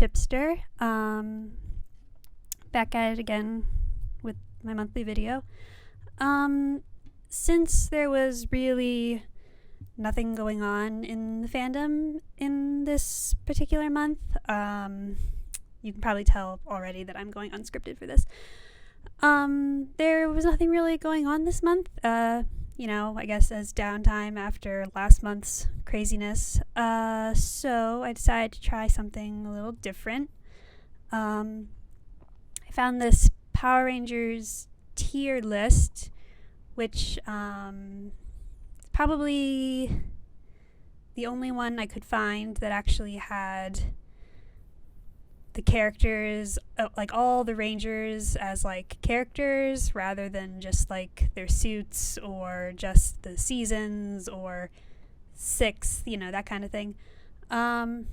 Chipster. Back at it again with my monthly video. Since there was really nothing going on in the fandom in this particular month, you can probably tell already that I'm going unscripted for this. There was nothing really going on this month. I guess as downtime after last month's craziness. So I decided to try something a little different. I found this Power Rangers tier list, which is probably the only one I could find that actually had the characters, like all the Rangers as like characters rather than just like their suits or just the seasons or sixth, that kind of thing. And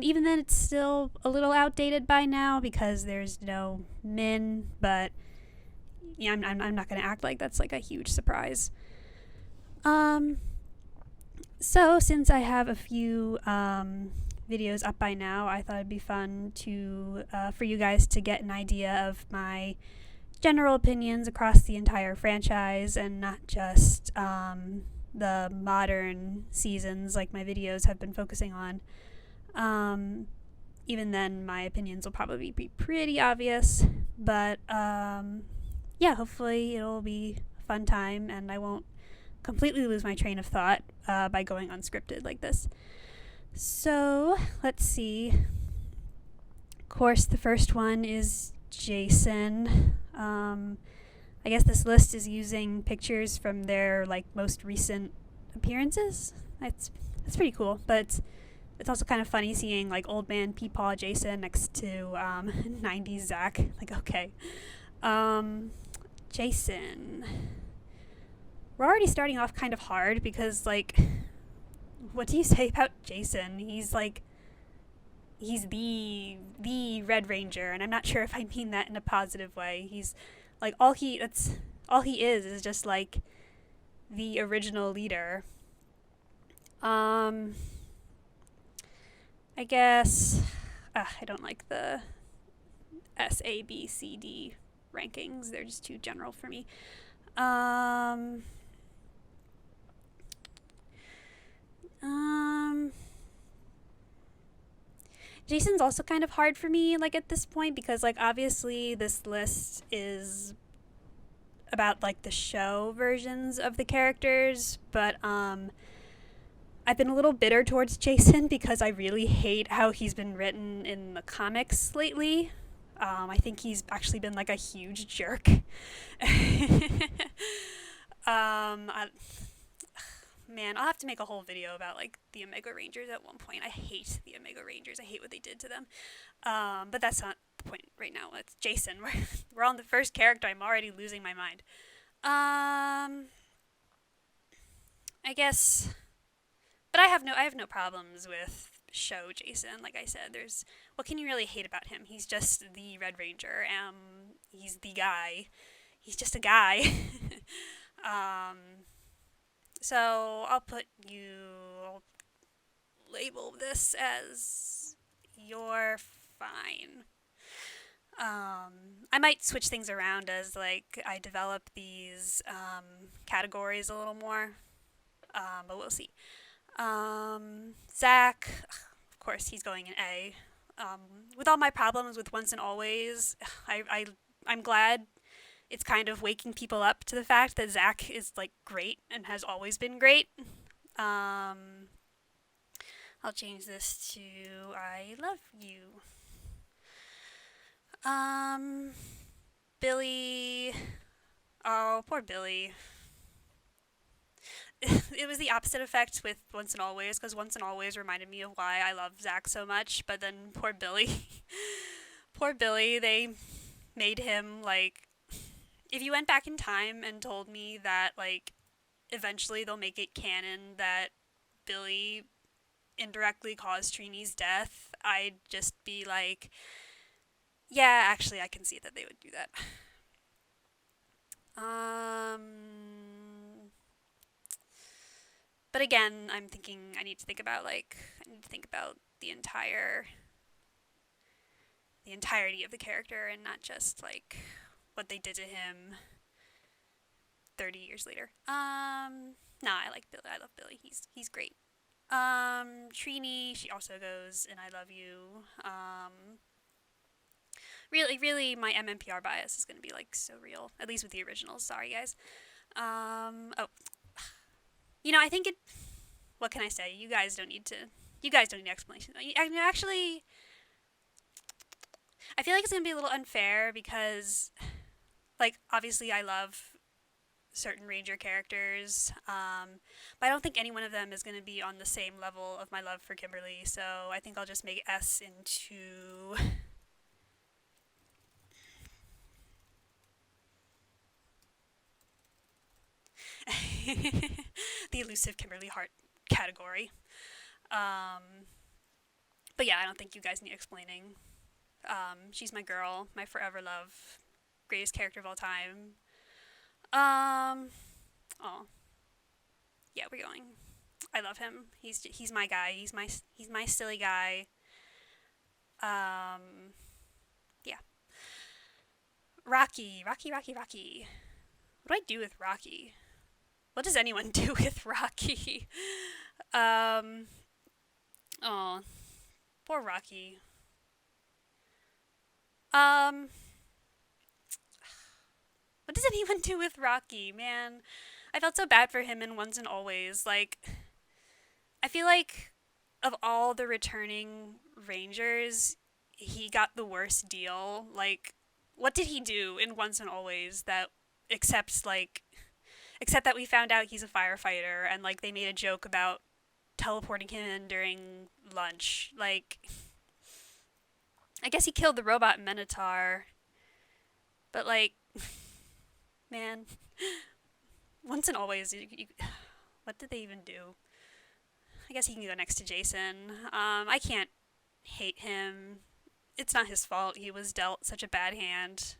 even then it's still a little outdated by now because there's no Min, but I'm not going to act like that's like a huge surprise. So since I have a few videos up by now, I thought it'd be fun to for you guys to get an idea of my general opinions across the entire franchise and not just the modern seasons like my videos have been focusing on. Even then, my opinions will probably be pretty obvious, but hopefully it'll be a fun time and I won't completely lose my train of thought by going unscripted like this. So, let's see. Of course, the first one is Jason. I guess this list is using pictures from their most recent appearances. That's pretty cool, but it's also kind of funny seeing old man Peepaw Jason next to 90s Zach. Okay. Jason. We're already starting off kind of hard because what do you say about Jason? He's the Red Ranger, and I'm not sure if I mean that in a positive way. He's all he is just the original leader. I guess I don't like the S, A, B, C, D rankings. They're just too general for me. Jason's also kind of hard for me at this point because obviously this list is about the show versions of the characters, but I've been a little bitter towards Jason because I really hate how he's been written in the comics lately. I think he's actually been a huge jerk. Man, I'll have to make a whole video about the Omega Rangers at one point. I hate the Omega Rangers. I hate what they did to them. But that's not the point right now. It's Jason. We're on the first character. I'm already losing my mind. I guess, but I have no problems with show Jason. Like I said, what can you really hate about him? He's just the Red Ranger. He's the guy. He's just a guy. So I'll label this as you're fine. I might switch things around as I develop these categories a little more, but we'll see. Zach, of course, he's going in A. With all my problems with Once and Always, I'm glad it's kind of waking people up to the fact that Zach is great and has always been great. I'll change this to I love you. Billy. Oh, poor Billy. It was the opposite effect with Once and Always, because Once and Always reminded me of why I love Zach so much, but then poor Billy. Poor Billy, they made him if you went back in time and told me that eventually they'll make it canon that Billy indirectly caused Trini's death, I'd just be yeah, actually I can see that they would do that. But again, I'm thinking I need to think about the entire the entirety of the character and not just like what they did to him 30 years later. No, I like Billy. I love Billy. He's great. Trini, she also goes and I love you. Really, my MMPR bias is gonna be like so real. At least with the originals. Sorry, guys. Oh, I think it. What can I say? You guys don't need to. You guys don't need explanation. Actually, I feel like it's gonna be a little unfair because, like, obviously I love certain Ranger characters, but I don't think any one of them is going to be on the same level of my love for Kimberly, so I think I'll just make S into... the elusive Kimberly Hart category. But yeah, I don't think you guys need explaining. She's my girl, my forever love, greatest character of all time. Oh, yeah, we're going. I love him. He's my guy. He's my silly guy. Yeah. Rocky. What do I do with Rocky? What does anyone do with Rocky? Oh, poor Rocky. What does anyone do with Rocky, man? I felt so bad for him in Once and Always. Like, I feel like of all the returning Rangers, he got the worst deal. Like, what did he do in Once and Always that except that we found out he's a firefighter and like they made a joke about teleporting him in during lunch. Like, I guess he killed the robot Minotaur, but like, man, Once and Always, what did they even do? I guess he can go next to Jason. I can't hate him. It's not his fault. He was dealt such a bad hand.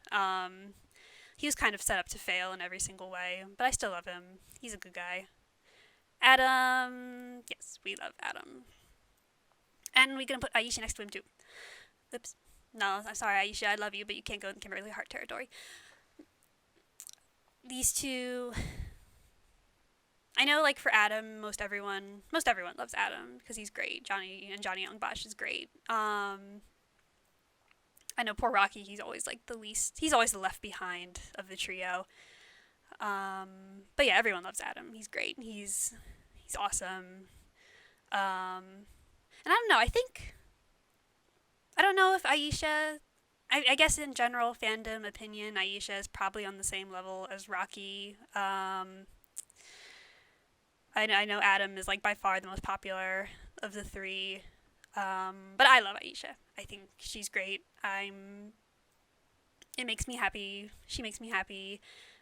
He was kind of set up to fail in every single way, but I still love him. He's a good guy. Adam, yes, we love Adam. And we're gonna put Aisha next to him too. Oops. No, I'm sorry, Aisha, I love you, but you can't go in Kimberly Hart territory. These two, I know, like for Adam, most everyone loves Adam because he's great. Johnny Young Bosch is great. I know poor Rocky, he's always the left behind of the trio. But yeah, everyone loves Adam. He's great. He's awesome. And I don't know. I don't know if Aisha. I guess in general fandom opinion, Aisha is probably on the same level as Rocky. I know Adam is like by far the most popular of the three. But I love Aisha. I think she's great. It makes me happy. She makes me happy.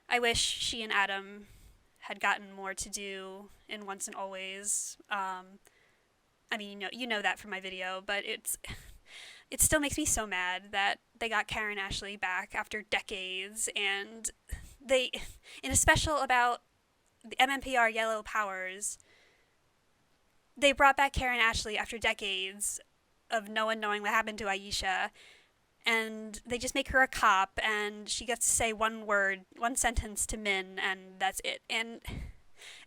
I wish she and Adam had gotten more to do in Once and Always. I mean, you know that from my video, but it still makes me so mad that they got Karen Ashley back after decades, and they, in a special about the MMPR Yellow Powers, they brought back Karen Ashley after decades of no one knowing what happened to Aisha, and they just make her a cop, and she gets to say one sentence to Min, and that's it. And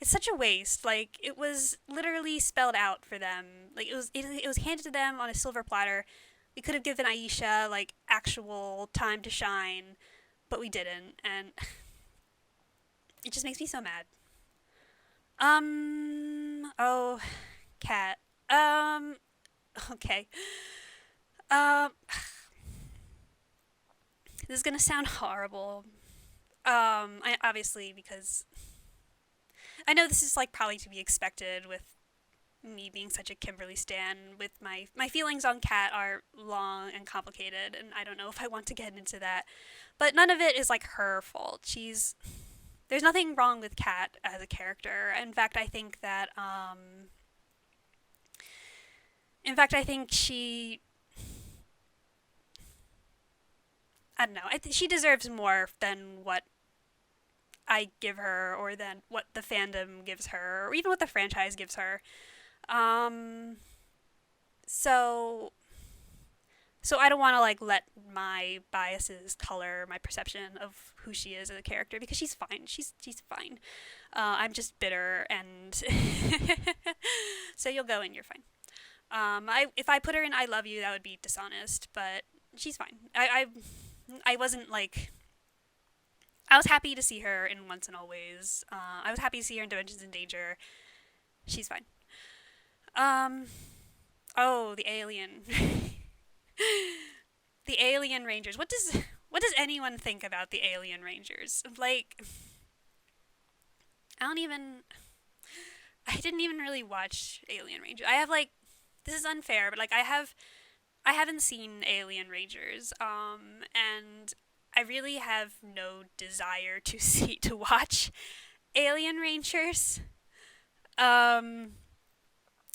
it's such a waste. Like, it was literally spelled out for them. Like, it was handed to them on a silver platter. We could have given Aisha, like, actual time to shine, but we didn't, and it just makes me so mad. Oh, Cat. Okay. This is gonna sound horrible. Obviously, because I know this is like probably to be expected with me being such a Kimberly stan. With my feelings on Kat are long and complicated, and I don't know if I want to get into that. But none of it is like her fault. There's nothing wrong with Kat as a character. In fact, I think that she, I don't know. She deserves more than what I give her, or than what the fandom gives her, or even what the franchise gives her. So So I don't want to like let my biases color my perception of who she is as a character because she's fine. She's fine. I'm just bitter, and so you'll go and you're fine. I if I put her in I love you, that would be dishonest, but she's fine. I wasn't like I was happy to see her in Once and Always. I was happy to see her in Dimensions in Danger. She's fine. Um. Oh, the alien. The Alien Rangers. What does anyone think about the Alien Rangers? Like, I don't even. I didn't even really watch Alien Rangers. I have like. This is unfair, but like I haven't seen Alien Rangers. And I really have no desire to watch Alien Rangers. Um,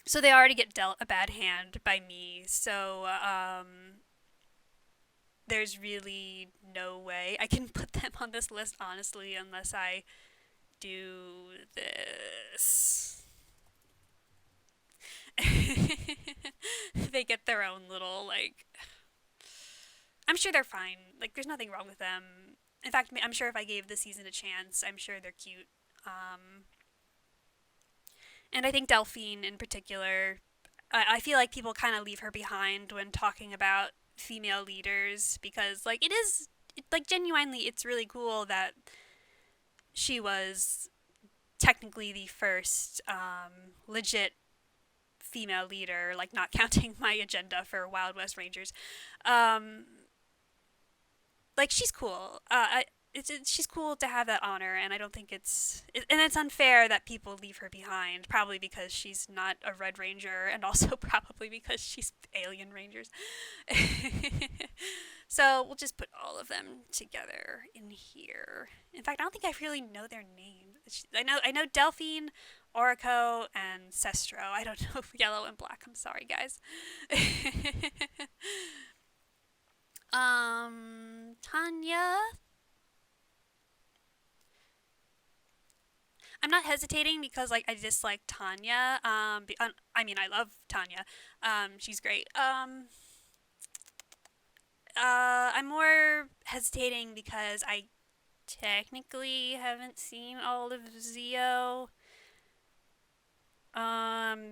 so they already get dealt a bad hand by me. So there's really no way I can put them on this list, honestly, unless I do this. They get their own little, like. I'm sure they're fine. Like, there's nothing wrong with them. In fact, I'm sure if I gave the season a chance, I'm sure they're cute. And I think Delphine in particular, I feel like people kind of leave her behind when talking about female leaders because, like, like, genuinely, it's really cool that she was technically the first legit female leader, like, not counting my agenda for Wild West Rangers. Um, like, she's cool. She's cool to have that honor, and I don't think and it's unfair that people leave her behind, probably because she's not a Red Ranger, and also probably because she's Alien Rangers. So we'll just put all of them together in here. In fact, I don't think I really know their names. I know Delphine, Orico, and Sestro. I don't know Yellow and Black. I'm sorry, guys. Tanya. I'm not hesitating because like I dislike Tanya. I mean I love Tanya. She's great. I'm more hesitating because I technically haven't seen all of Zio.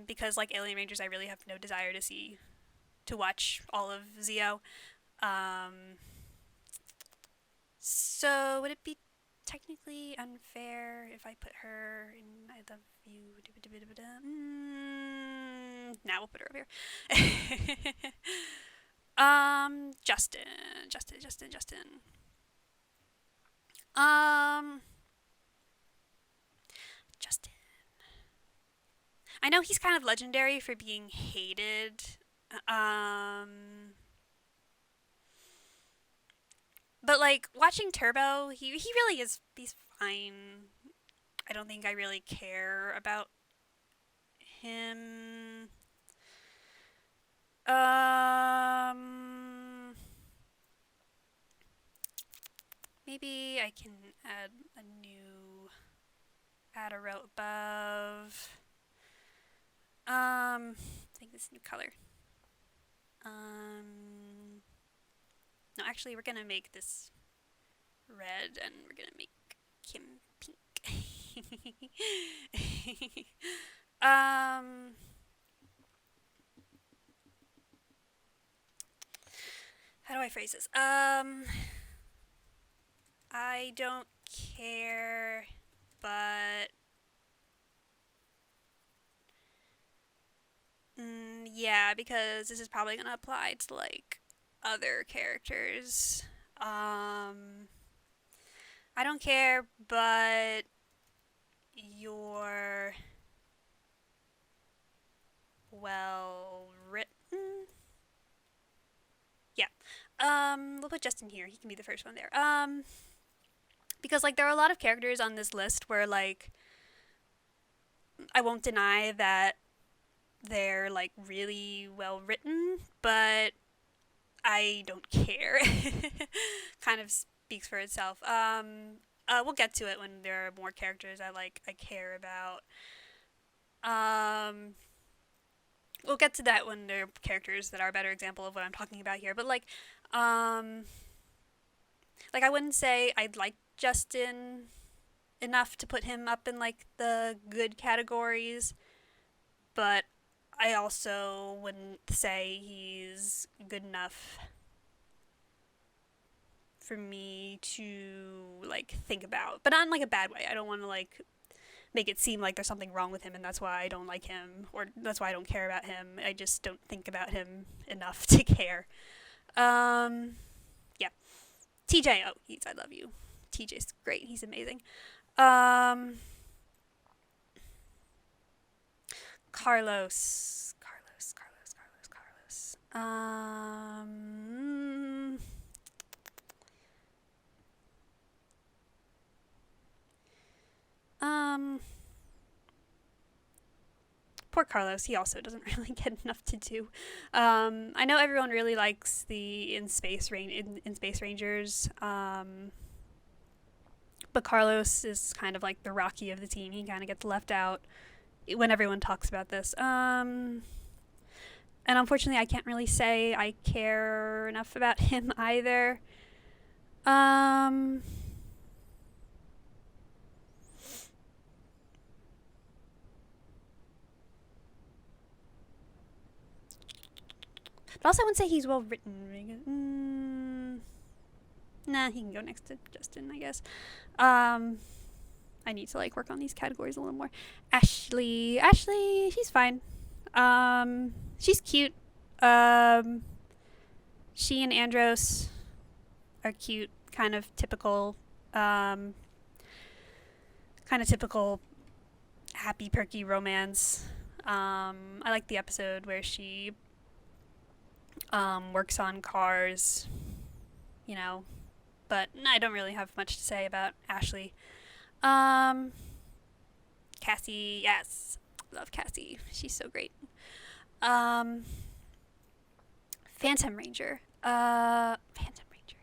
Because like Alien Rangers, I really have no desire to watch all of Zio. Um, so would it be technically unfair if I put her in I love you? Now we'll put her over here. Justin. Um, Justin. I know he's kind of legendary for being hated. Um, but like watching Turbo, he really is. He's fine. I don't think I really care about him. Um, maybe I can add a row above. Take this new color. No, actually, we're gonna make this red, and we're gonna make Kim pink. How do I phrase this? I don't care, but yeah, because this is probably gonna apply to like other characters. I don't care, but you're well written. Yeah. We'll put Justin here. He can be the first one there. Because like there are a lot of characters on this list where like I won't deny that they're like really well written, but I don't care. Kind of speaks for itself. We'll get to it when there are more characters I care about. Um, we'll get to that when there are characters that are a better example of what I'm talking about here. But um, like I wouldn't say I'd like Justin enough to put him up in like the good categories, but I also wouldn't say he's good enough for me to like think about, but not in like a bad way. I don't want to like make it seem like there's something wrong with him and that's why I don't like him or that's why I don't care about him. I just don't think about him enough to care. Um, yeah. TJ, oh, I love you. TJ's great. He's amazing. Um, Carlos. Um, poor Carlos. He also doesn't really get enough to do. I know everyone really likes the in Space Rangers. But Carlos is kind of like the Rocky of the team. He kind of gets left out when everyone talks about this. And unfortunately, I can't really say I care enough about him either. Um, but also, I wouldn't say he's well written. Nah, he can go next to Justin, I guess. I need to like work on these categories a little more. Ashley, she's fine. She's cute. Um, she and Andros are cute, kind of typical, um, happy, perky romance. I like the episode where she works on cars, you know, but I don't really have much to say about Ashley. Um, Cassie, yes, love Cassie. She's so great. Um, Phantom Ranger. Phantom Ranger.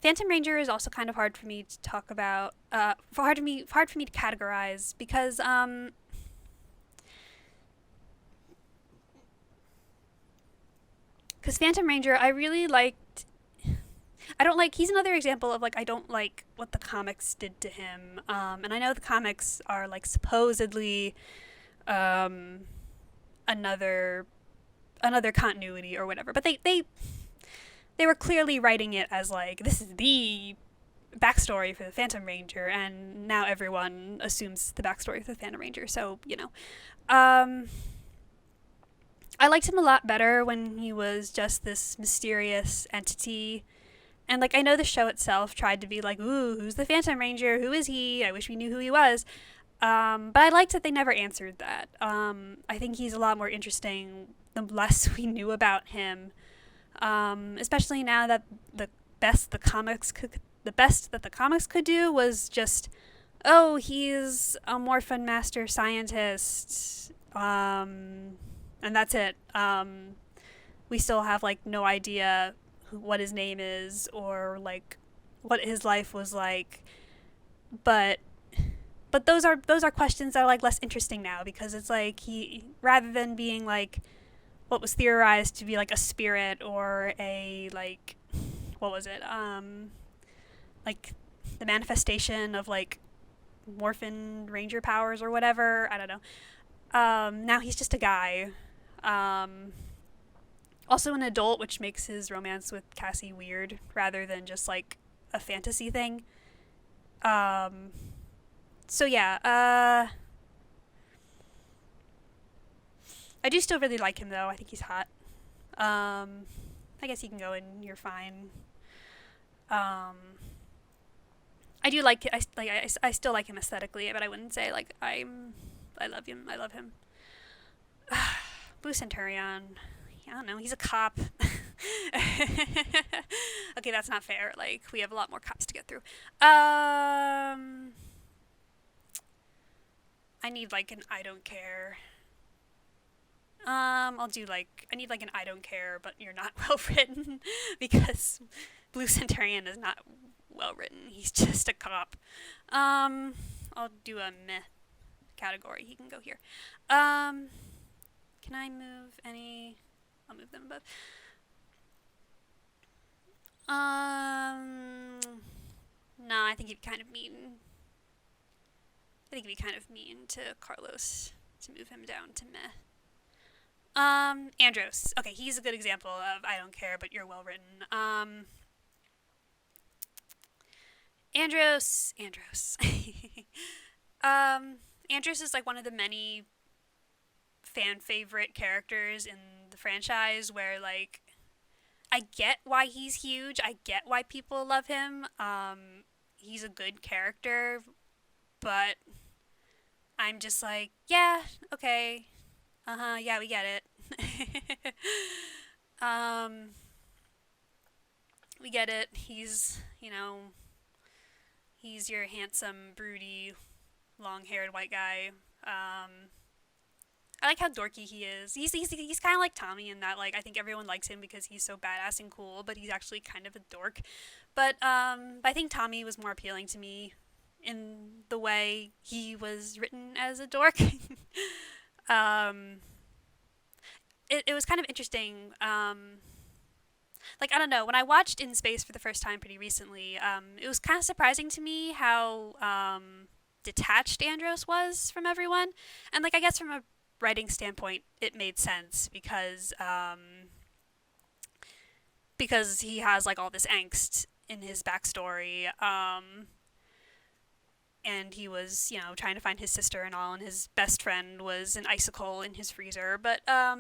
Phantom Ranger is also kind of hard for me to talk about. Hard for me to categorize because Phantom Ranger, I really liked. I don't like. He's another example of like I don't like what the comics did to him. And I know the comics are like supposedly um, another continuity or whatever, but they were clearly writing it as like this is the backstory for the Phantom Ranger, and now everyone assumes the backstory for the Phantom Ranger. So um, I liked him a lot better when he was just this mysterious entity. And like I know the show itself tried to be like, ooh, who's the Phantom Ranger? Who is he? I wish we knew who he was. But I liked that they never answered that. I think he's a lot more interesting the less we knew about him. Especially now that the best that the comics could do was just, oh, he's a Morphin Master Scientist, and that's it. We still have like no idea what his name is or like what his life was like, but those are questions that are like less interesting now because it's like he rather than being like what was theorized to be like a spirit or a like what was it like the manifestation of like Morphin Ranger powers or whatever, I don't know. Now he's just a guy, also an adult, which makes his romance with Cassie weird rather than just like a fantasy thing. So yeah, I do still really like him though. I think he's hot. I guess he can go in. You're fine. Um, I do like I still like him aesthetically, but I wouldn't say like I love him. I love him. Blue Centurion. I don't know. He's a cop. Okay, that's not fair. Like we have a lot more cops to get through. I need like an I don't care. I'll do like I need like an I don't care, but you're not well written because Blue Centurion is not well written. He's just a cop. I'll do a meh category, he can go here. Can I move any? I'll move them above. No, I think it'd be kind of mean. I think it'd be kind of mean to Carlos to move him down to meh. Andros. Okay, he's a good example of I don't care, but you're well written. Andros. Andros is like one of the many fan favorite characters in the franchise where like I get why he's huge. I get why people love him. He's a good character, but I'm just like, yeah, okay. Yeah, we get it. We get it. He's your handsome, broody, long-haired white guy. I like how dorky he is. He's kind of like Tommy in that, like, I think everyone likes him because he's so badass and cool, but he's actually kind of a dork. But I think Tommy was more appealing to me in the way he was written as a dork. It was kind of interesting. Like, I don't know, when I watched In Space for the first time pretty recently, it was kind of surprising to me how detached Andros was from everyone. And, like, I guess from a writing standpoint, it made sense because he has, like, all this angst in his backstory. And he was, trying to find his sister and all, and his best friend was an icicle in his freezer. But I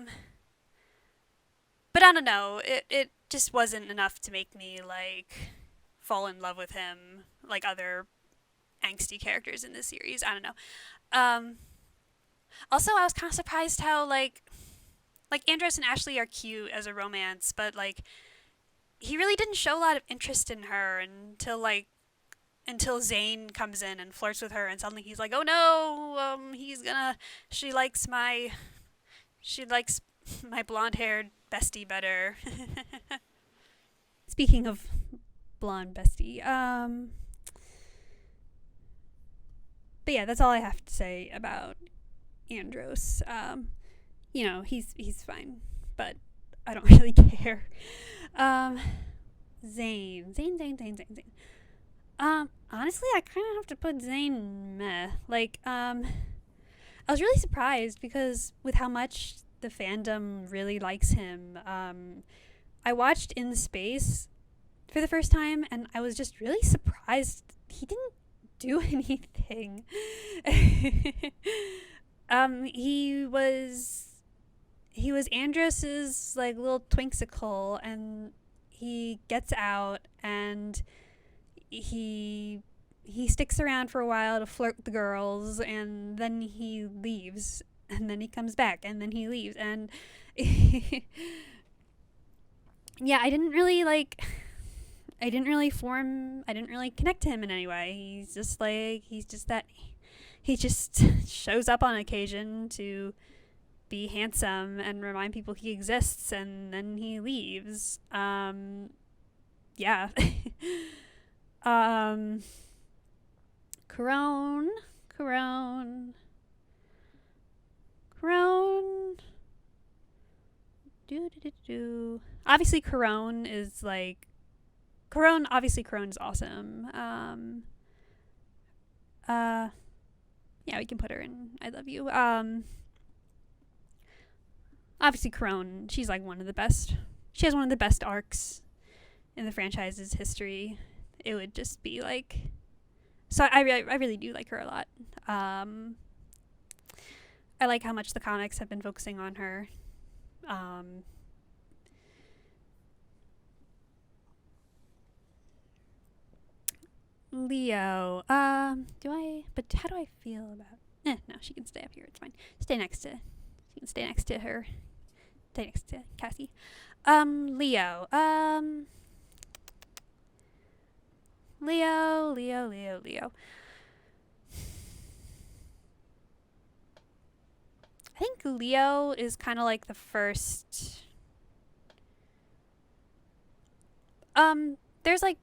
don't know, it just wasn't enough to make me, like, fall in love with him like other angsty characters in this series. I don't know. Also, I was kind of surprised how, like Andros and Ashley are cute as a romance, but, like, he really didn't show a lot of interest in her until Zane comes in and flirts with her, and suddenly he's like, oh no, she likes my blonde-haired bestie better. Speaking of blonde bestie, but yeah, that's all I have to say about Andros. He's fine, but I don't really care. Zane. Honestly, I kind of have to put Zane meh. Like, I was really surprised because with how much the fandom really likes him. I watched In Space for the first time, and I was just really surprised he didn't do anything. He was Andros's, like, little twinksicle, and he gets out, and he sticks around for a while to flirt with the girls, and then he leaves, and then he comes back, and then he leaves, and yeah, I didn't really connect to him in any way. He just shows up on occasion to be handsome and remind people he exists, and then he leaves. Yeah. Corone. Obviously, Corone is awesome. Yeah, we can put her in I Love You. Obviously, Corone, she's like one of the best. She has one of the best arcs in the franchise's history. It would just be like. So I really do like her a lot. I like how much the comics have been focusing on her. Leo. How do I feel about? No, she can stay up here. It's fine. She can stay next to her. Stay next to Cassie. Leo. Leo. I think Leo is kind of like the first. There's like.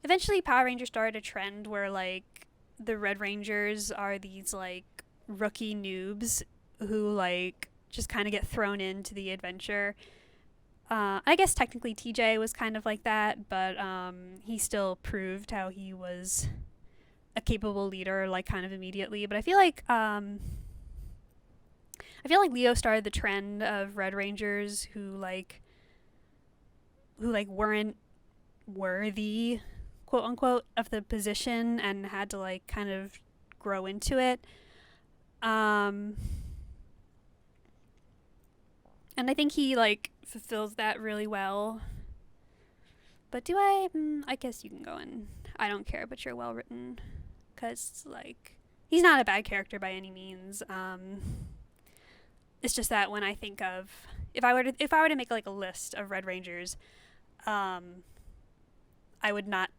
Eventually, Power Rangers started a trend where, like, the Red Rangers are these, like, rookie noobs who like just kind of get thrown into the adventure. I guess technically TJ was kind of like that, but he still proved how he was a capable leader like kind of immediately. But I feel like Leo started the trend of Red Rangers who weren't worthy, quote unquote, of the position and had to like kind of grow into it. And I think he like fulfills that really well. But do I? I guess you can go in. I don't care, but you're well written, because like he's not a bad character by any means. It's just that when I think of if I were to make like a list of Red Rangers, I would not.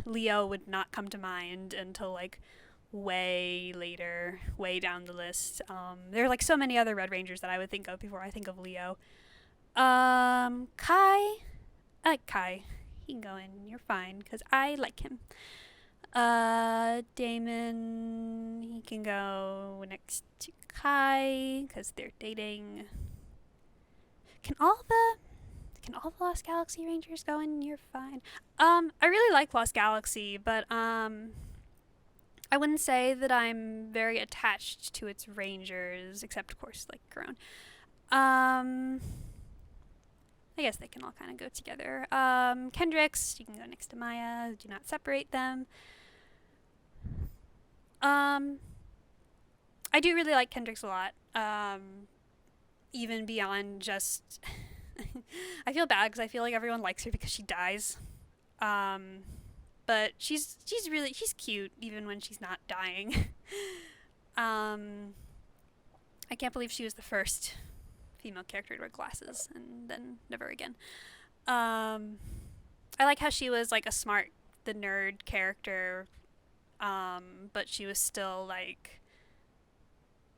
Leo would not come to mind until like way later, way down the list. There are like so many other Red Rangers that I would think of before I think of Leo. Kai, I like Kai. He can go in. You're fine, because I like him. Damon, he can go next to Kai, because they're dating. Can all the Lost Galaxy Rangers go in? You're fine. I really like Lost Galaxy, but I wouldn't say that I'm very attached to its Rangers, except of course like Garone. I guess they can all kind of go together. Kendricks, you can go next to Maya. Do not separate them. I do really like Kendricks a lot. Even beyond just... I feel bad because I feel like everyone likes her because she dies. But she's cute even when she's not dying. I can't believe she was the first female character to wear glasses and then never again. I like how she was like a smart, the nerd character, but she was still like,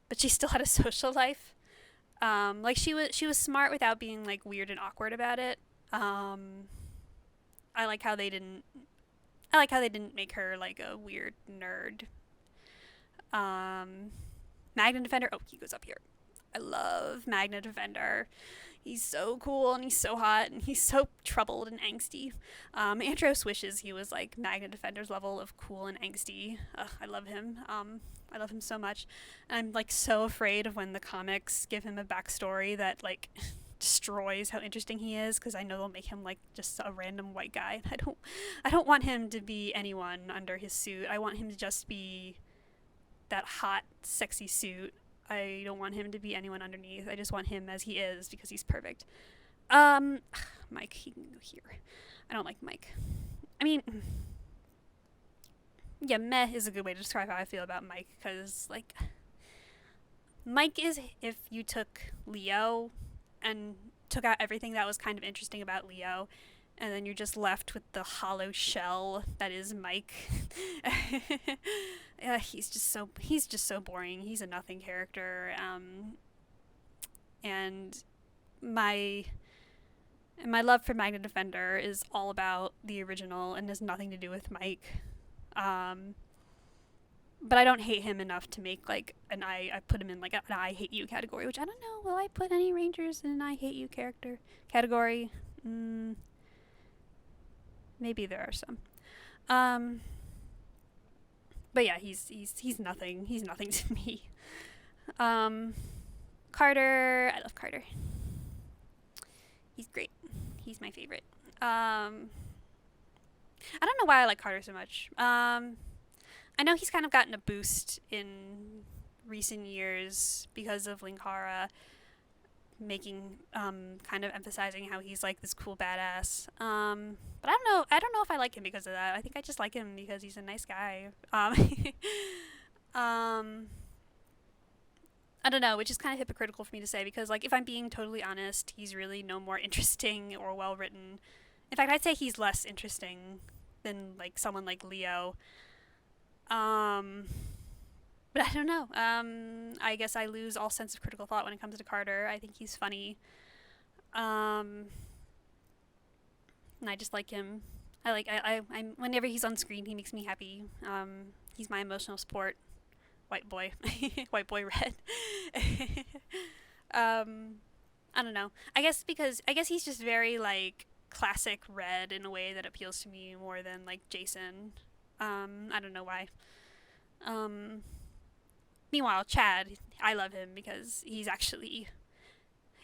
but she still had a social life. Like she was smart without being like weird and awkward about it. I like how they didn't make her like a weird nerd. Magna Defender. Oh, he goes up here. I love Magna Defender. He's so cool and he's so hot and he's so troubled and angsty. Andros wishes he was like Magna Defender's level of cool and angsty. I love him. I love him so much. And I'm like so afraid of when the comics give him a backstory that like destroys how interesting he is, because I know they'll make him like just a random white guy. I don't want him to be anyone under his suit. I want him to just be that hot, sexy suit. I don't want him to be anyone underneath. I just want him as he is because he's perfect. Mike, he can go here. I don't like Mike. I mean, yeah, meh is a good way to describe how I feel about Mike, because like Mike is if you took Leo and took out everything that was kind of interesting about Leo, and then you're just left with the hollow shell that is Mike. He's just so boring. He's a nothing character. And my love for Magna Defender is all about the original and has nothing to do with Mike. But I don't hate him enough to make like I put him in like an I hate you category, which I don't know. Will I put any Rangers in an I hate you character category? Maybe there are some. But yeah, he's nothing. He's nothing to me. Carter, I love Carter. He's great. He's my favorite. I don't know why I like Carter so much. I know he's kind of gotten a boost in recent years because of Linkara making kind of emphasizing how he's like this cool badass. But I don't know if I like him because of that. I think I just like him because he's a nice guy. I don't know, which is kind of hypocritical for me to say, because like if I'm being totally honest, he's really no more interesting or well written. In fact, I'd say he's less interesting than like someone like Leo. But I don't know. I guess I lose all sense of critical thought when it comes to Carter. I think he's funny. And I just like him. I'm whenever he's on screen, he makes me happy. He's my emotional support. white boy, white boy red. um, I don't know. I guess he's just very like classic red in a way that appeals to me more than like Jason. I don't know why. Um, Meanwhile, Chad, I love him because he's actually.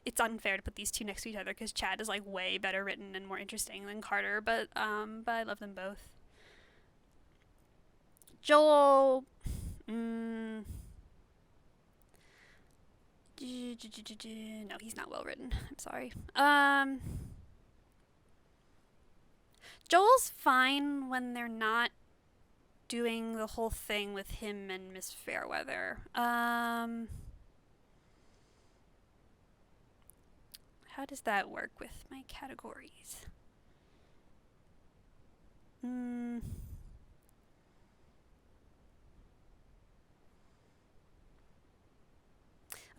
It's unfair to put these two next to each other because Chad is like way better written and more interesting than Carter, but I love them both. Joel, no, he's not well written. I'm sorry. Joel's fine when they're not doing the whole thing with him and Miss Fairweather. How does that work with my categories? Okay,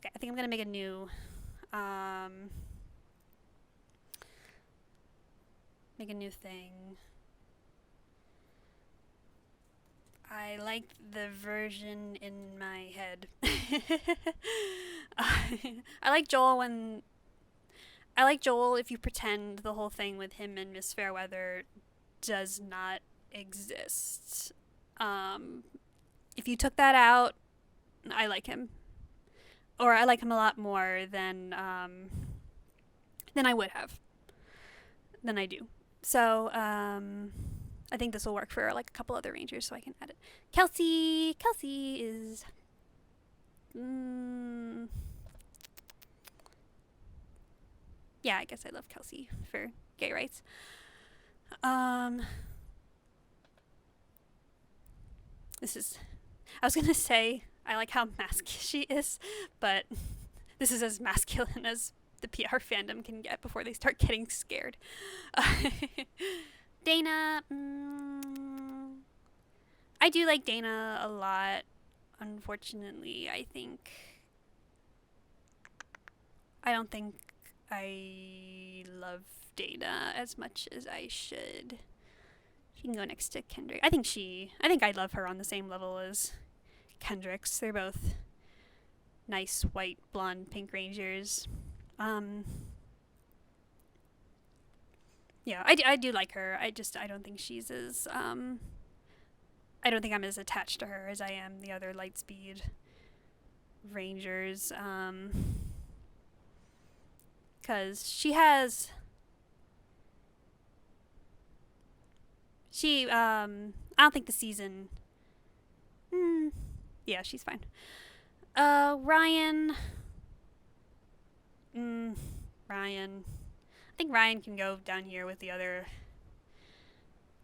I think I'm gonna make a new thing. I like the version in my head. I like Joel if you pretend the whole thing with him and Miss Fairweather does not exist. If you took that out, I like him. Or I like him a lot more than I would have. Than I do. So, I think this will work for like a couple other rangers, so I can add it. Kelsey is. Yeah, I guess I love Kelsey for gay rights. This is. I was gonna say I like how masculine she is, but this is as masculine as the PR fandom can get before they start getting scared. Dana, I do like Dana a lot. Unfortunately, I don't think I love Dana as much as I should. She can go next to Kendrick. I think I love her on the same level as Kendrick's. They're both nice white, blonde, pink rangers. Yeah, I do like her. I don't think she's as I don't think I'm as attached to her as I am the other Lightspeed Rangers. Because I don't think the season. Yeah, she's fine. Ryan. Ryan. I think Ryan can go down here with the other.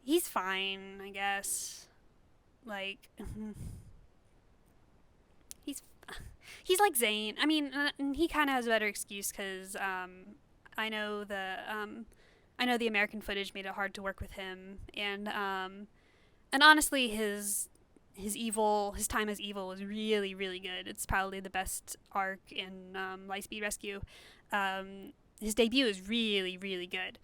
He's fine, I guess. Like, he's like Zane. I mean, he kind of has a better excuse because I know the American footage made it hard to work with him, and honestly, his time as evil was really, really good. It's probably the best arc in Lightspeed Rescue. His debut is really, really good.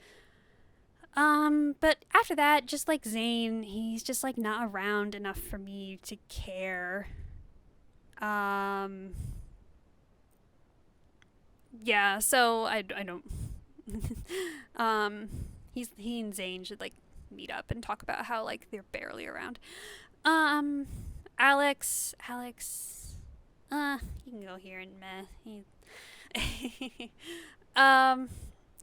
But after that, just like Zane, he's just like not around enough for me to care. Yeah, so I don't. He and Zane should like meet up and talk about how like they're barely around. Alex, he can go here and meh.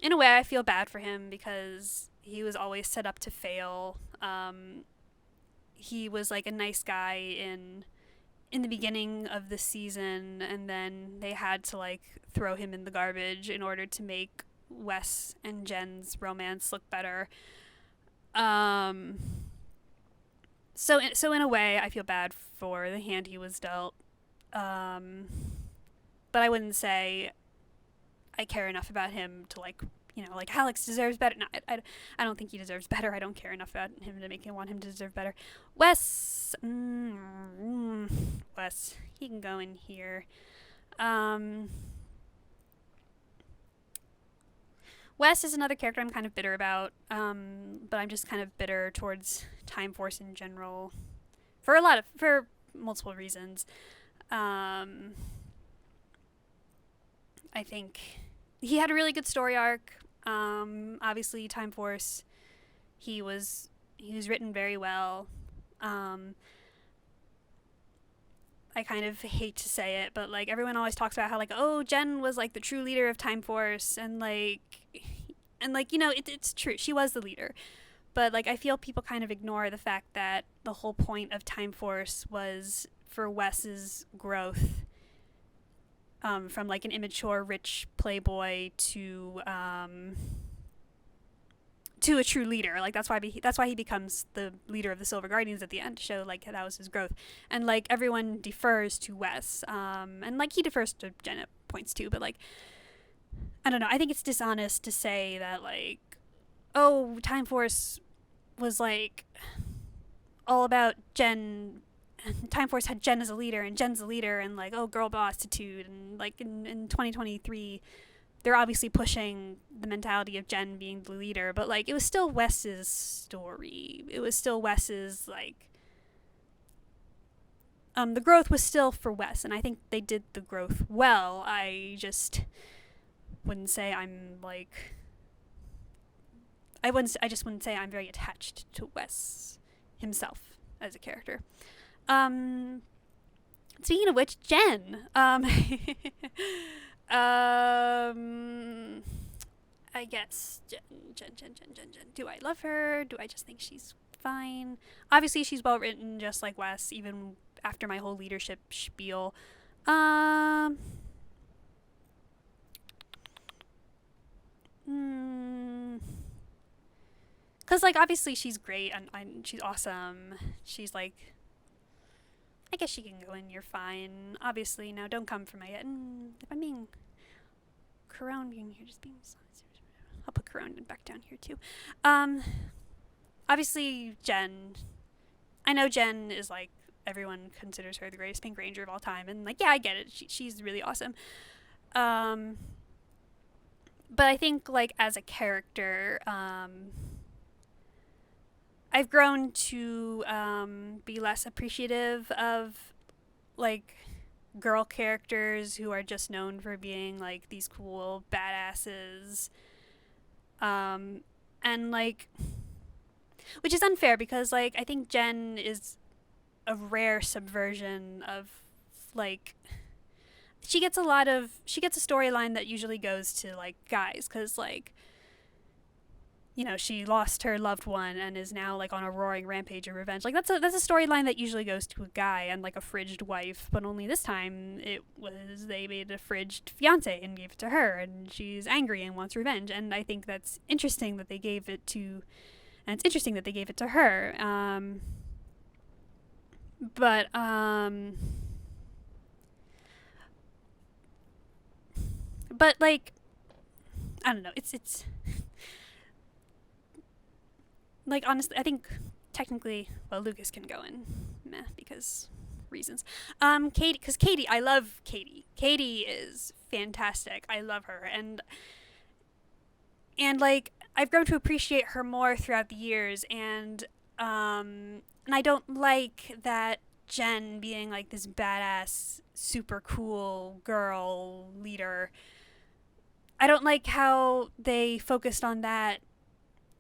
In a way, I feel bad for him because he was always set up to fail. He was like a nice guy in the beginning of the season, and then they had to like throw him in the garbage in order to make Wes and Jen's romance look better. So in a way, I feel bad for the hand he was dealt. But I wouldn't say I care enough about him to like, like Alex deserves better. No, I don't think he deserves better. I don't care enough about him to make me want him to deserve better. Wes, he can go in here. Wes is another character I'm kind of bitter about, but I'm just kind of bitter towards Time Force in general. For multiple reasons. I think he had a really good story arc. Obviously, Time Force, he was written very well. I kind of hate to say it, but like everyone always talks about how like, oh, Jen was like the true leader of Time Force, and like it's true, she was the leader. But like I feel people kind of ignore the fact that the whole point of Time Force was for Wes's growth, from like an immature rich playboy to a true leader. Like that's why he becomes the leader of the Silver Guardians at the end, to show like that was his growth. And like everyone defers to Wes, and like he defers to Jen at points too, but like I don't know, I think it's dishonest to say that like, oh, Time Force was like all about Jen. Time Force had Jen as a leader, and Jen's a leader, and like, oh, girl boss attitude, and like in 2023 they're obviously pushing the mentality of Jen being the leader, but like it was still Wes's story. It was still Wes's like the growth was still for Wes, and I think they did the growth well. I just wouldn't say I'm like I just wouldn't say I'm very attached to Wes himself as a character. Speaking of which, Jen. I guess Jen. Do I love her? Do I just think she's fine? Obviously, she's well written, just like Wes, even after my whole leadership spiel. Cause like obviously she's great and she's awesome. She's like, I guess she can go in. You're fine. Obviously, now don't come for my head. If I'm being Corone being here, just being. I'll put Corone back down here too. Obviously, Jen. I know Jen is like, everyone considers her the greatest Pink Ranger of all time, and like, yeah, I get it. She's really awesome. But I think like as a character, I've grown to be less appreciative of like girl characters who are just known for being like these cool badasses, and like, which is unfair because like I think Jen is a rare subversion of like, she gets a storyline that usually goes to like guys, because like, you know, she lost her loved one and is now like on a roaring rampage of revenge. Like that's a storyline that usually goes to a guy and like a fridged wife, but only this time they made a fridged fiance and gave it to her, and she's angry and wants revenge. And I think that's interesting that they gave it to, and it's interesting that they gave it to her. But like, I don't know. It's like, honestly, I think technically, well, Lucas can go in, because reasons. Katie, I love Katie. Katie is fantastic. I love her, and like I've grown to appreciate her more throughout the years, and I don't like that Jen being like this badass, super cool girl leader. I don't like how they focused on that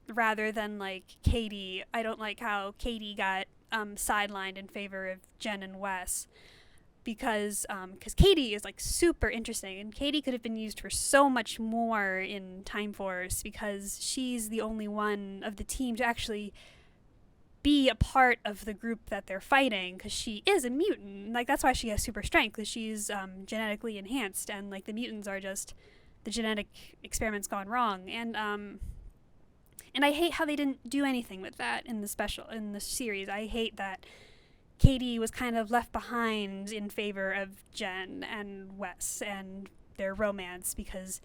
rather than like Katie. I don't like how Katie got sidelined in favor of Jen and Wes, because Katie is like super interesting, and Katie could have been used for so much more in Time Force, because she's the only one of the team to actually be a part of the group that they're fighting, because she is a mutant. Like that's why she has super strength, because she's genetically enhanced, and like the mutants are just the genetic experiments gone wrong. And I hate how they didn't do anything with that in the series. I hate that Katie was kind of left behind in favor of Jen and Wes and their romance, because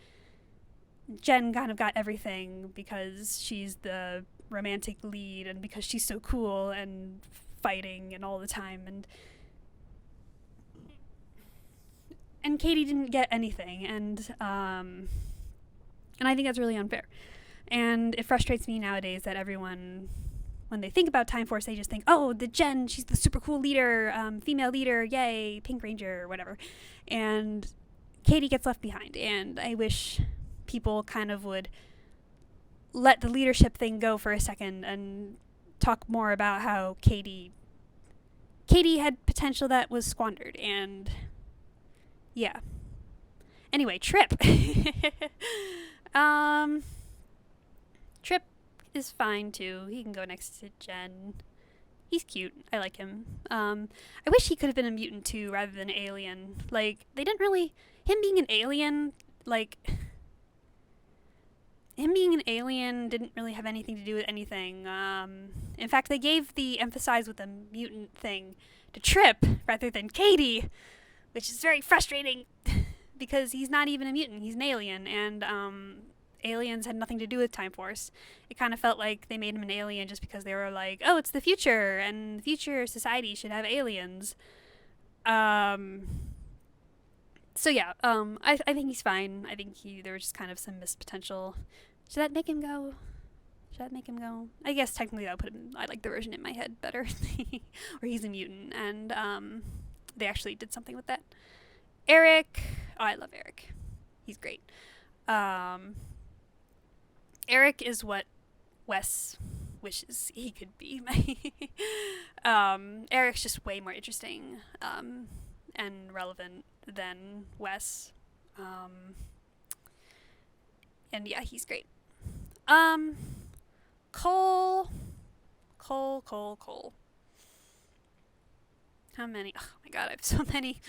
Jen kind of got everything because she's the romantic lead and because she's so cool and fighting and all the time, and Katie didn't get anything, and I think that's really unfair. And it frustrates me nowadays that everyone when they think about Time Force, they just think, oh, the Jen, she's the super cool leader, female leader, yay, Pink Ranger, or whatever. And Katie gets left behind. And I wish people kind of would let the leadership thing go for a second and talk more about how Katie had potential that was squandered. And yeah. Anyway, Trip. Trip is fine too. He can go next to Jen. He's cute. I like him. I wish he could have been a mutant too rather than an alien. Like, they didn't really... Him being an alien, like... Him being an alien didn't really have anything to do with anything. In fact, they gave the emphasize with the mutant thing to Trip rather than Katie, which is very frustrating because he's not even a mutant. He's an alien, and aliens had nothing to do with Time Force. It kind of felt like they made him an alien just because they were like, oh, it's the future, and the future society should have aliens. So yeah, I think he's fine. I think there was just kind of some missed potential. Should that make him go? I guess technically that would put him... I like the version in my head better. Where he's a mutant, and they actually did something with that. Eric. Oh, I love Eric. He's great. Eric is what Wes wishes he could be. Eric's just way more interesting and relevant than Wes. And yeah, he's great. Cole. How many? Oh my god, I have so many.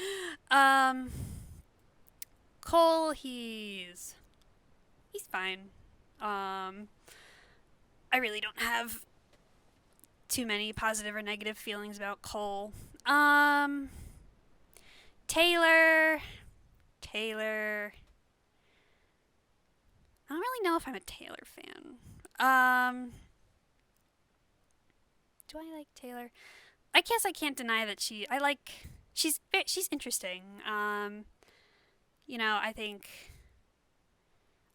Cole, he's fine. I really don't have too many positive or negative feelings about Cole. Taylor. I don't really know if I'm a Taylor fan. Do I like Taylor? I guess I can't deny that she's interesting. I think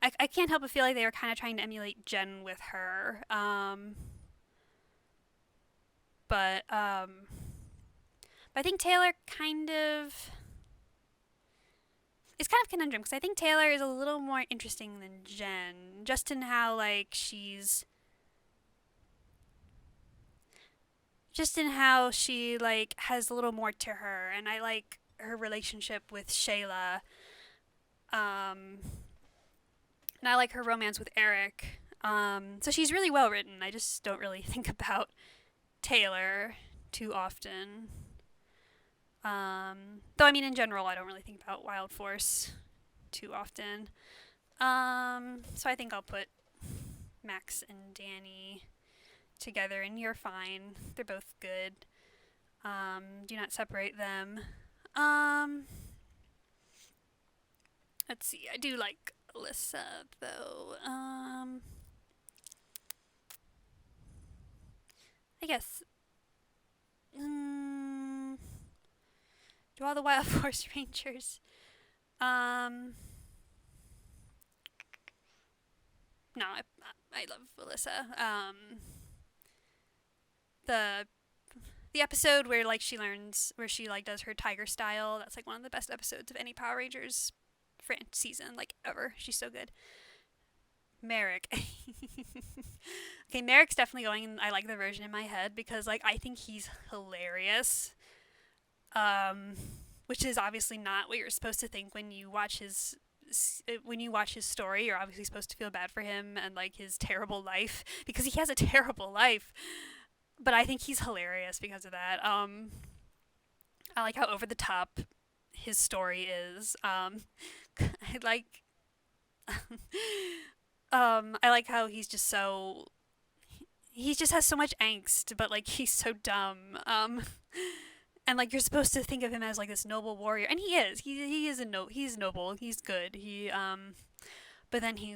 I can't help but feel like they were kind of trying to emulate Jen with her. But I think Taylor it's kind of a conundrum because I think Taylor is a little more interesting than Jen, just in how she has a little more to her, and I like her relationship with Shayla, and I like her romance with Eric. So she's really well written. I just don't really think about Taylor too often. Though, I mean, in general, I don't really think about Wild Force too often. So I think I'll put Max and Danny together, and you're fine. They're both good. Do not separate them. Let's see. I do like Alyssa, though. I guess... do all the Wild Force Rangers. No, I love Alyssa. The episode where she does her tiger style, that's one of the best episodes of any Power Rangers season ever. She's so good. Merrick. Okay, Merrick's definitely going, and I like the version in my head because I think he's hilarious. Which is obviously not what you're supposed to think when you watch his story. You're obviously supposed to feel bad for him and his terrible life because he has a terrible life. But I think he's hilarious because of that. I like how over the top his story is. I like how he just has so much angst, but he's so dumb. And you're supposed to think of him as this noble warrior, and he is. He's noble. He's good. But then he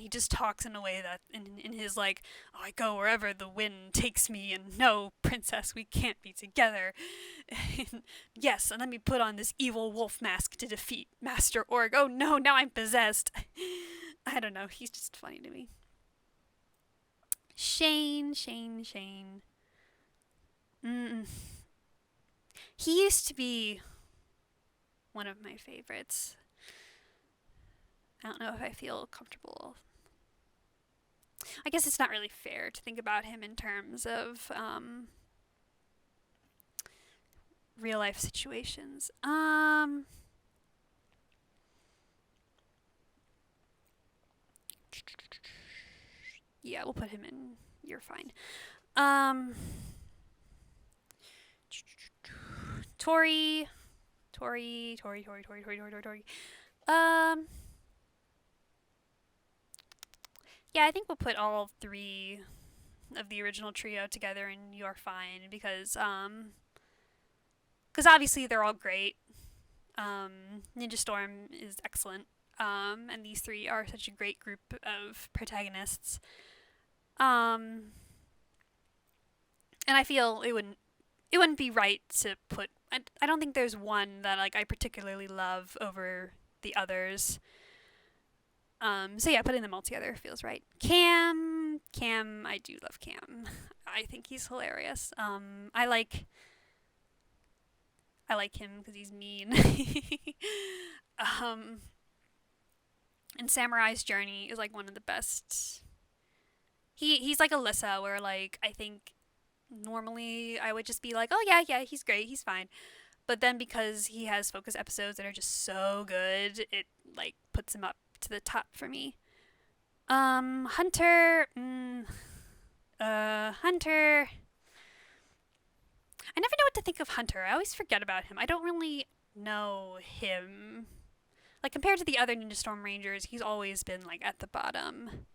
just talks in a way that in his oh, I go wherever the wind takes me, and no, princess, we can't be together. Yes, and let me put on this evil wolf mask to defeat Master Org. Oh no, now I'm possessed. I don't know. He's just funny to me. Shane. Mm. He used to be one of my favorites. I don't know if I feel comfortable. I guess it's not really fair to think about him in terms of real life situations. Yeah, we'll put him in. You're fine. Tori. Um, yeah, I think we'll put all three of the original trio together in You're Fine because obviously they're all great. Ninja Storm is excellent. And these three are such a great group of protagonists. And I feel it wouldn't be right to put. I don't think there's one that like I particularly love over the others. So yeah, putting them all together feels right. Cam, I do love Cam. I think he's hilarious. I like him because he's mean. um, and Samurai's Journey is like one of the best. He's like Alyssa, where like I think normally I would just be like, oh yeah, he's great, he's fine. But then because he has focus episodes that are just so good, it like puts him up to the top for me. Hunter, Hunter. I never know what to think of Hunter. I always forget about him. I don't really know him. Like compared to the other Ninja Storm Rangers, he's always been like at the bottom.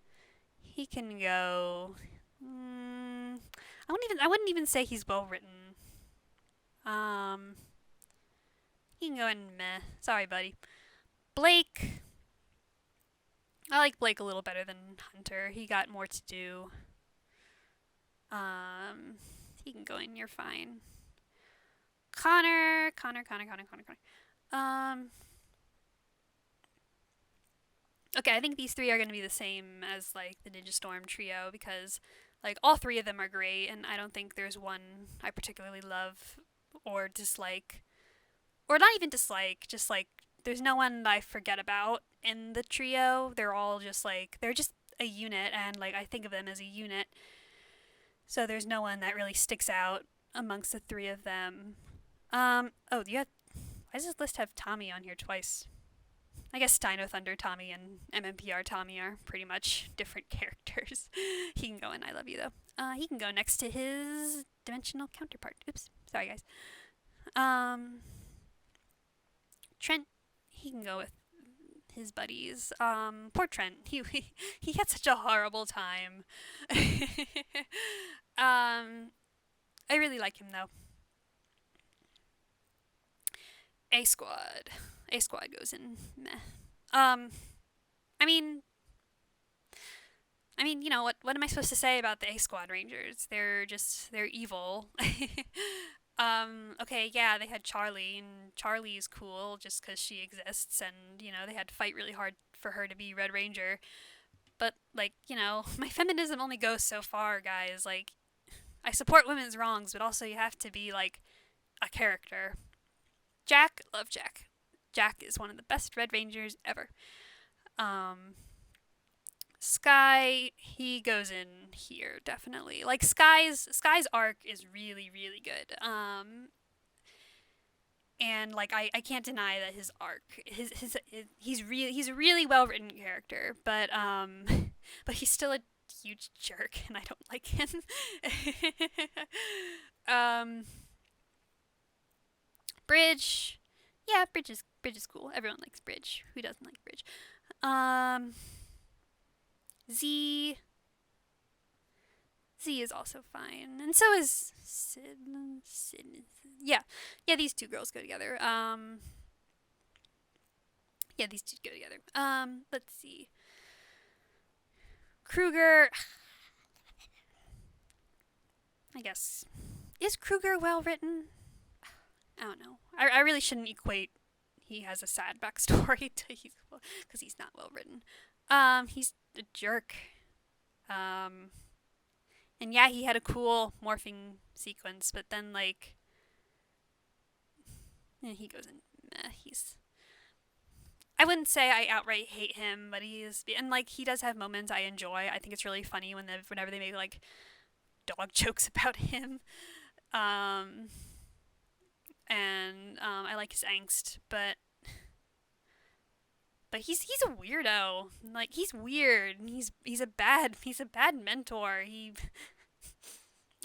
He can go. I wouldn't even say he's well written. He can go in meh. Sorry, buddy. Blake. I like Blake a little better than Hunter. He got more to do. He can go in. You're fine. Connor. Okay, I think these three are going to be the same as like the Ninja Storm trio because like all three of them are great, and I don't think there's one I particularly love or dislike, or not even dislike. Just like there's no one that I forget about in the trio. They're all just like they're just a unit, and like I think of them as a unit. So there's no one that really sticks out amongst the three of them. Oh, yeah. Why does this list have Tommy on here twice? I guess Dino Thunder Tommy and MMPR Tommy are pretty much different characters. He can go in I Love You, though. He can go next to his dimensional counterpart. Oops. Sorry, guys. Trent, he can go with his buddies. Poor Trent. He had such a horrible time. I really like him, though. A Squad. A Squad goes in meh. I mean, you know what am I supposed to say about the A Squad Rangers? They're evil. Okay, yeah, they had Charlie, and Charlie's cool just because she exists, and, you know, they had to fight really hard for her to be Red Ranger. But, like, you know, my feminism only goes so far, guys. Like, I support women's wrongs, but also you have to be, like, a character. Jack, love Jack. Jack is one of the best Red Rangers ever. Sky, he goes in here definitely. Like Sky's arc is really really good. And like I can't deny that his arc he's a really well written character, but but he's still a huge jerk and I don't like him. Bridge, yeah, Bridge is cool. Everyone likes Bridge. Who doesn't like Bridge? Z is also fine, and so is Sid. Yeah, these two girls go together. Yeah, these two go together. Let's see. Kruger. I guess is Kruger well written? I don't know. I really shouldn't equate he has a sad backstory to because he's not well written. He's a jerk. And yeah, he had a cool morphing sequence, but then like he goes in. He's. I wouldn't say I outright hate him, but and like he does have moments I enjoy. I think it's really funny whenever they make like dog jokes about him. Um, and I like his angst, but he's a weirdo. Like he's weird. He's a bad mentor.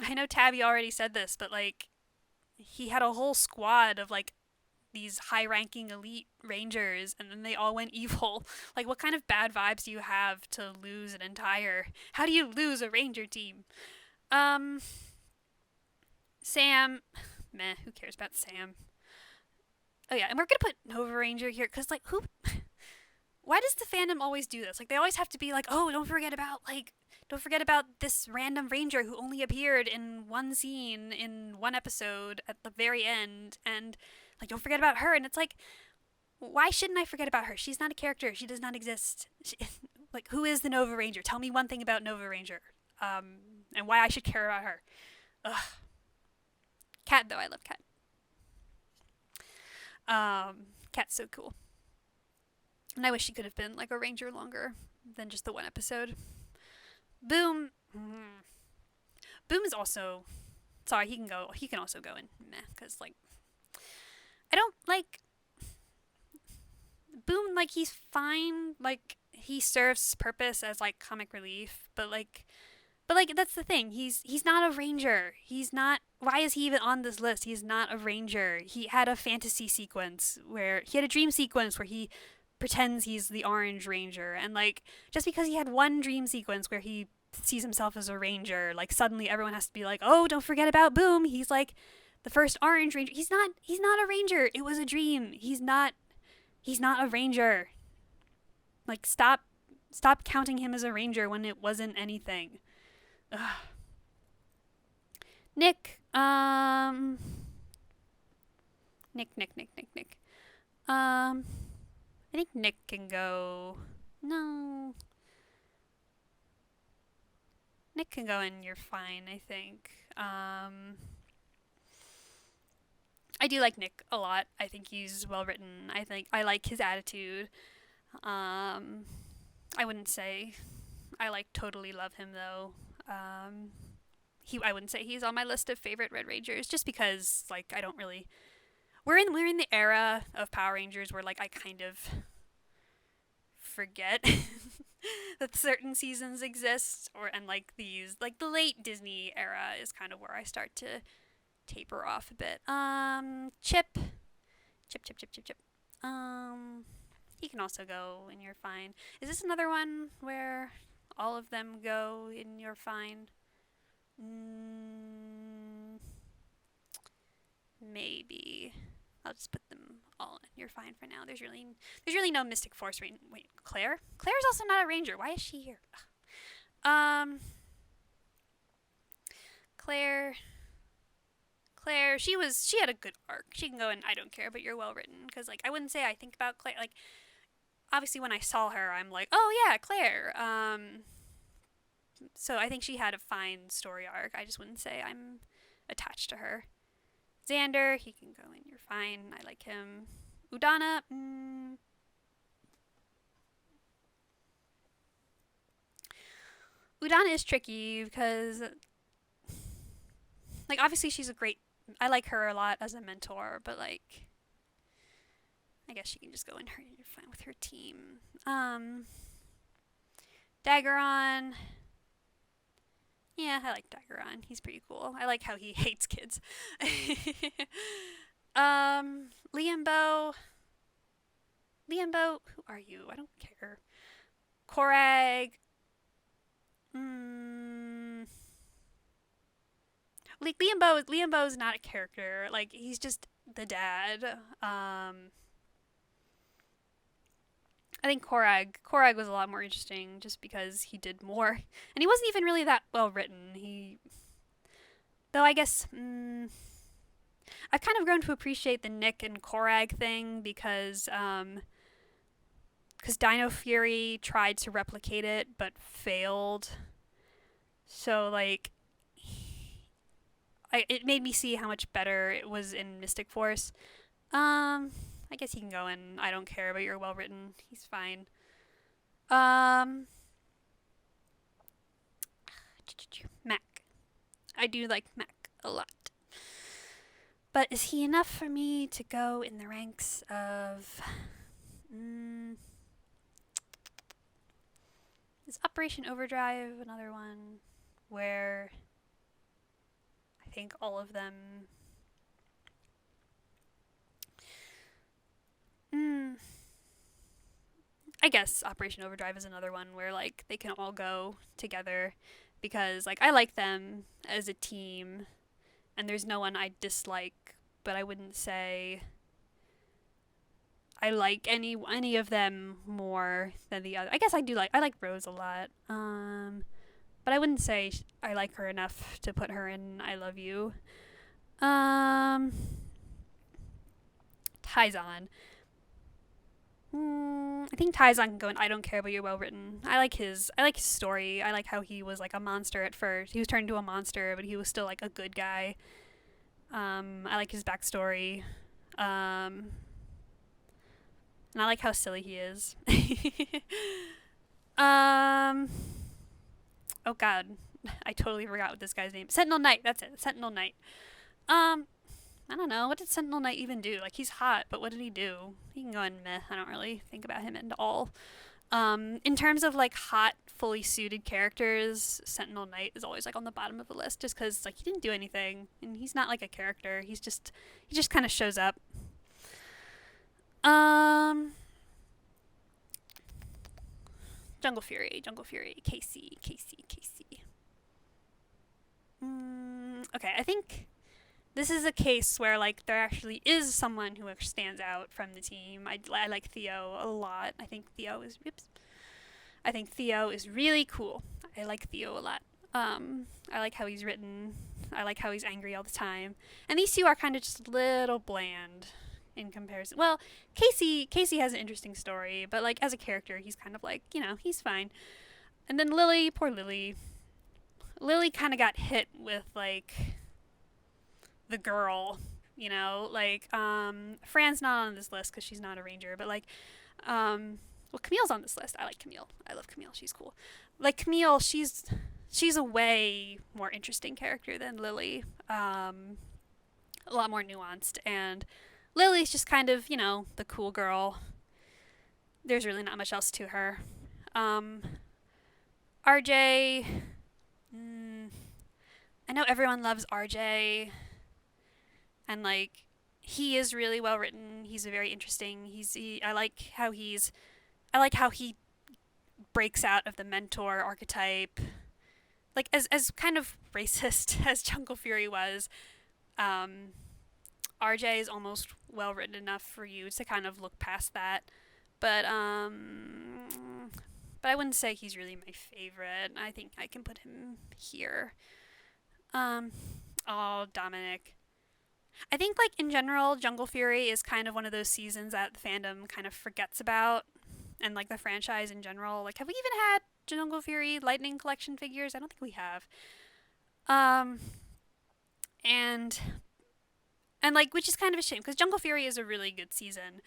I know Tabby already said this, but like he had a whole squad of like these high-ranking elite rangers, and then they all went evil. Like, what kind of bad vibes do you have to lose an entire? How do you lose a ranger team? Um, Sam, meh. Who cares about Sam? Oh yeah, and we're gonna put Nova Ranger here because like who? Why does the fandom always do this? Like they always have to be like, oh, don't forget about this random ranger who only appeared in one scene in one episode at the very end, and like don't forget about her. And it's like, why shouldn't I forget about her? She's not a character. She does not exist. Like who is the Nova Ranger? Tell me one thing about Nova Ranger, and why I should care about her. Ugh. Cat though, I love Cat. Cat's so cool. And I wish she could have been like a ranger longer than just the one episode. Boom. Boom is also. Sorry, he can go. He can also go in meh because like I don't like Boom. Like he's fine. Like he serves his purpose as like comic relief, but like that's the thing. He's not a ranger. He's not. Why is he even on this list? He's not a ranger. He had a fantasy sequence where he had a dream sequence where he pretends he's the Orange Ranger, and like just because he had one dream sequence where he sees himself as a ranger, like suddenly everyone has to be like, oh, don't forget about Boom. He's like the first Orange Ranger. He's not a ranger. It was a dream. He's not a ranger. Like stop counting him as a ranger when it wasn't anything. Ugh. Nick. Nick. I think Nick can go. No. Nick can go and you're fine, I think. I do like Nick a lot. I think he's well written. I like his attitude. I wouldn't say I like totally love him though. I wouldn't say he's on my list of favorite Red Rangers just because like I don't really. We're in the era of Power Rangers where like I kind of forget that certain seasons exist, and like the late Disney era is kind of where I start to taper off a bit. Chip. He can also go and you're fine. Is this another one where all of them go and you're fine? Maybe. I'll just put them all in. You're fine for now. There's really no Mystic Force. Wait, Claire? Claire's also not a ranger. Why is she here? Claire, she had a good arc. She can go and I don't care, but you're well written. Because like I wouldn't say I think about Claire. Like obviously when I saw her, I'm like, oh yeah, Claire. So I think she had a fine story arc. I just wouldn't say I'm attached to her. Xander, he can go in. You're fine. I like him. Udana, Udana is tricky because, like, obviously she's a great. I like her a lot as a mentor, but like, I guess she can just go in her. You're fine with her team. Daggeron. Yeah, I like Daggeron. He's pretty cool. I like how he hates kids. Liambo. Who are you? I don't care. Korag. Like Liambo is not a character. Like he's just the dad. I think Korag was a lot more interesting just because he did more, and he wasn't even really that well written. Though I guess I've kind of grown to appreciate the Nick and Korag thing because Dino Fury tried to replicate it but failed. So like it made me see how much better it was in Mystic Force. I guess he can go in I Don't Care, but you're well written. He's fine. Mac. I do like Mac a lot. But is he enough for me to go in the ranks of... is Operation Overdrive another one where I think all of them... I guess Operation Overdrive is another one where, like, they can all go together because, like, I like them as a team and there's no one I dislike, but I wouldn't say I like any of them more than the other. I guess I like Rose a lot. But I wouldn't say I like her enough to put her in I Love You. Taizan. I think Taizan can go in I Don't Care, but you're well written. I like his story. I like how he was like a monster at first. He was turned into a monster, but he was still like a good guy. I like his backstory. And I like how silly he is. Oh god. I totally forgot what this guy's name. Sentinel Knight, that's it. Sentinel Knight. I don't know. What did Sentinel Knight even do? Like, he's hot, but what did he do? He can go in meh. I don't really think about him at all. In terms of, like, hot, fully suited characters, Sentinel Knight is always, like, on the bottom of the list just because, like, he didn't do anything. And he's not, like, a character. He just kind of shows up. Jungle Fury. Casey. Okay, I think this is a case where, like, there actually is someone who stands out from the team. I like Theo a lot. I think Theo is really cool. I like Theo a lot. I like how he's written. I like how he's angry all the time. And these two are kind of just a little bland in comparison. Well, Casey has an interesting story, but, like, as a character, he's kind of like, he's fine. And then Lily, poor Lily. Lily kind of got hit with, like, the girl, like, Fran's not on this list because she's not a ranger, but, like, well, Camille's on this list. I like Camille. I love Camille. She's cool. Like, Camille, she's a way more interesting character than Lily. A lot more nuanced, and Lily's just kind of, the cool girl. There's really not much else to her. RJ... I know everyone loves RJ, and, like, he is really well written. He's very interesting. I like how he breaks out of the mentor archetype. Like, as kind of racist as Jungle Fury was, RJ is almost well written enough for you to kind of look past that. But I wouldn't say he's really my favorite. I think I can put him here. Dominic. I think, like, in general, Jungle Fury is kind of one of those seasons that the fandom kind of forgets about, and, like, the franchise in general. Like, have we even had Jungle Fury Lightning Collection figures? I don't think we have. And like, which is kind of a shame, because Jungle Fury is a really good season.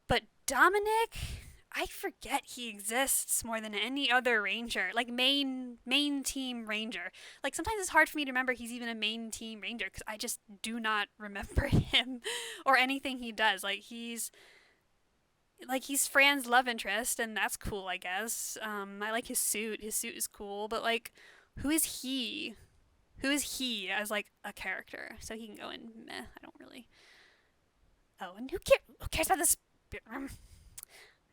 But Dominic, I forget he exists more than any other ranger. Like, main team ranger. Like, sometimes it's hard for me to remember he's even a main team ranger, because I just do not remember him or anything he does. Like, he's Fran's love interest, and that's cool, I guess. I like his suit. His suit is cool, but, like, who is he? Who is he as, like, a character? So he can go in meh. I don't really... Oh, and who cares about this... I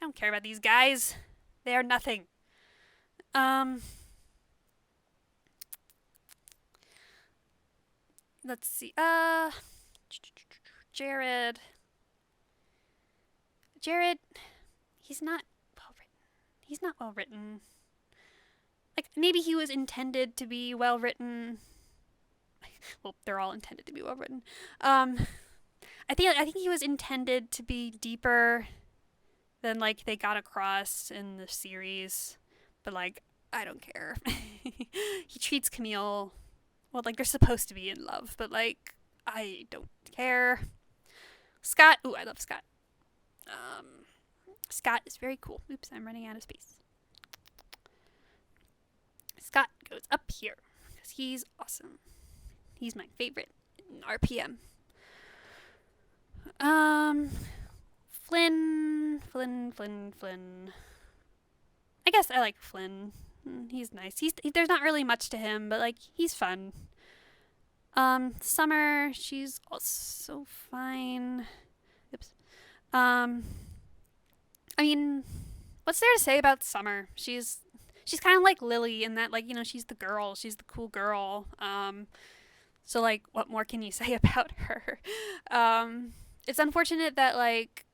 don't care about these guys. They are nothing. Let's see. Jared, he's not well written. Like, maybe he was intended to be well written. Well, they're all intended to be well written. I think he was intended to be deeper than, like, they got across in the series. But, like, I don't care. He treats Camille well, like they're supposed to be in love, but like I don't care. Scott, ooh, I love Scott. Um, Scott is very cool. Oops, I'm running out of space. Scott goes up here because he's awesome. He's my favorite in RPM. Um, Flynn. I guess I like Flynn. He's nice. There's not really much to him, but like he's fun. Summer, she's also fine. Oops. I mean, what's there to say about Summer? She's kind of like Lily in that, like, she's the girl, she's the cool girl. So like, what more can you say about her? It's unfortunate that like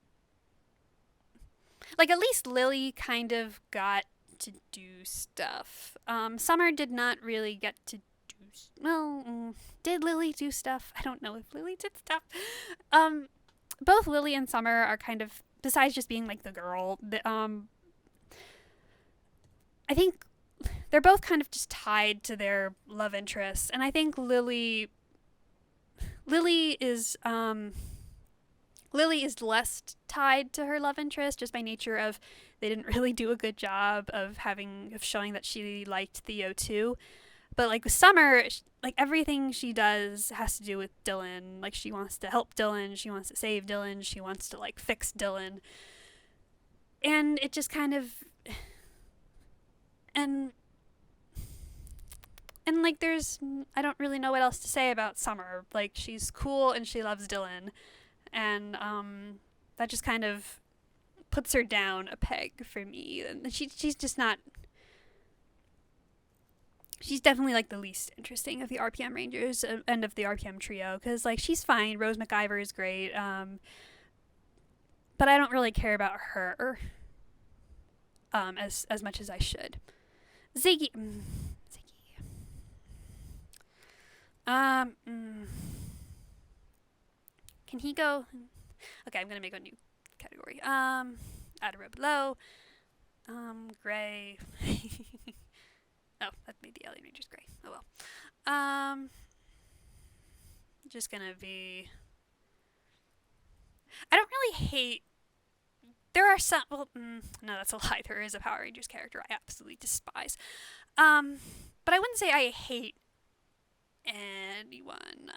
at least Lily kind of got to do stuff. Summer did not really get to do. Well, did Lily do stuff? I don't know if Lily did stuff. Both Lily and Summer are kind of, besides just being like the girl, I think they're both kind of just tied to their love interests, and I think Lily is less tied to her love interest just by nature of they didn't really do a good job of showing that she liked Theo too. But like with Summer, like everything she does has to do with Dylan. Like she wants to help Dylan, she wants to save Dylan, she wants to like fix Dylan. And it just kind of and like I don't really know what else to say about Summer. Like she's cool and she loves Dylan. And that just kind of puts her down a peg for me. And she's just not. She's definitely like the least interesting of the RPM Rangers and of the RPM trio, because like she's fine. Rose McIver is great, but I don't really care about her as much as I should. Ziggy. Can he go? Okay, I'm gonna make a new category. Out of row below. Gray. Oh, that made the Alien Rangers gray. Oh well. Just gonna be. I don't really hate. There are some. Well, no, that's a lie. There is a Power Rangers character I absolutely despise. But I wouldn't say I hate anyone.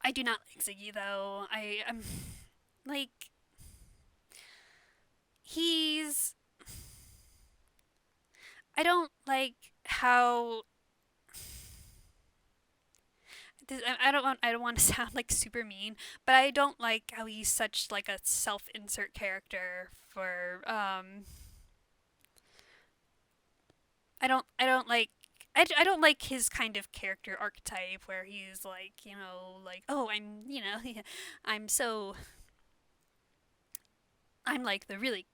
I do not like Ziggy though. I'm like he's. I don't like how. I don't want to sound like super mean, but I don't like how he's such like a self-insert character for. I don't like his kind of character archetype where he's like, like, oh, I'm so I'm like the really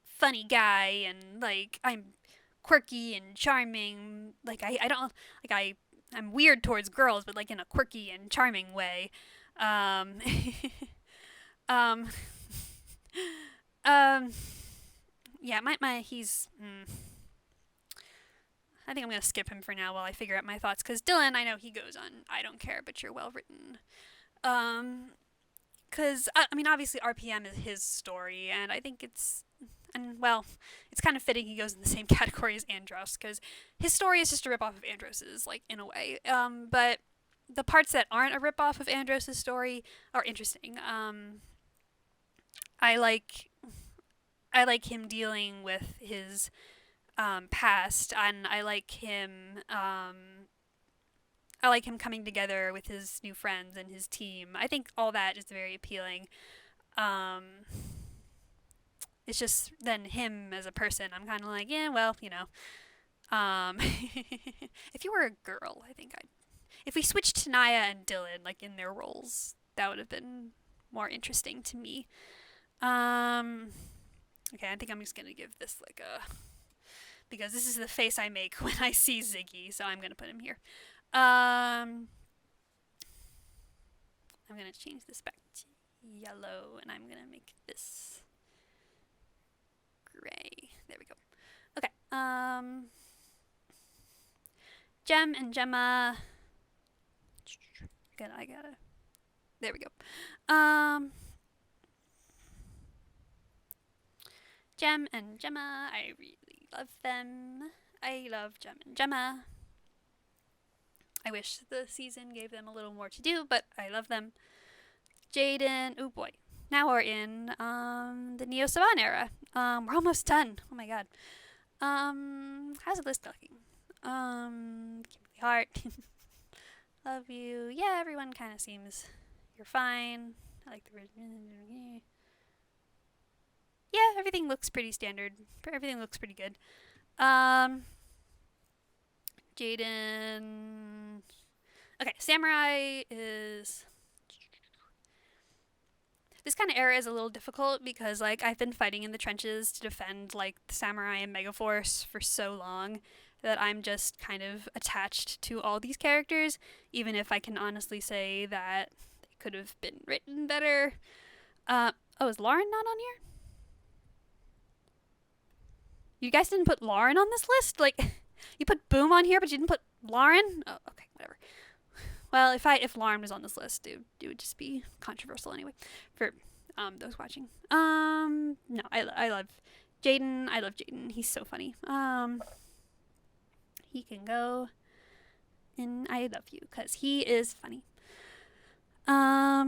funny guy, and like I'm quirky and charming. Like I don't like I'm weird towards girls, but like in a quirky and charming way. Um, um, yeah, my he's. I think I'm gonna skip him for now while I figure out my thoughts. Cause Dylan, I know he goes on. I don't care, but you're well written. Cause I mean, obviously RPM is his story, and I think it's kind of fitting he goes in the same category as Andros, because his story is just a ripoff of Andros's, like in a way. But the parts that aren't a ripoff of Andros's story are interesting. I like him dealing with his past, and I like him coming together with his new friends and his team. I think all that is very appealing. It's just then him as a person, I'm kind of like, yeah, well, if you were a girl, I think if we switched Tanaya and Dylan, like, in their roles, that would have been more interesting to me. Okay, I think I'm just gonna give this, like, because this is the face I make when I see Ziggy, so I'm gonna put him here. I'm gonna change this back to yellow, and I'm gonna make this gray. There we go. Okay. Gem and Gemma. I gotta. There we go. Gem and Gemma. I really love them. I love Gem and Gemma. I wish the season gave them a little more to do, but I love them. Jaden. Oh boy. Now we're in the Neo Saban era. We're almost done. Oh my god. How's the list looking? Kimberly Hart. Love you. Yeah, everyone kind of seems you're fine. I like the yeah, everything looks pretty standard. Everything looks pretty good. Jaden. Okay, Samurai is. This kind of era is a little difficult because, like, I've been fighting in the trenches to defend, like, the Samurai and Megaforce for so long that I'm just kind of attached to all these characters, even if I can honestly say that they could have been written better. Oh, is Lauren not on here? You guys didn't put Lauren on this list? Like, you put Boom on here, but you didn't put Lauren? Oh, okay, whatever. Well, if Lauren was on this list, it would just be controversial anyway for those watching. No, I love Jaden. I love Jaden. He's so funny. He can go in I love you because he is funny. I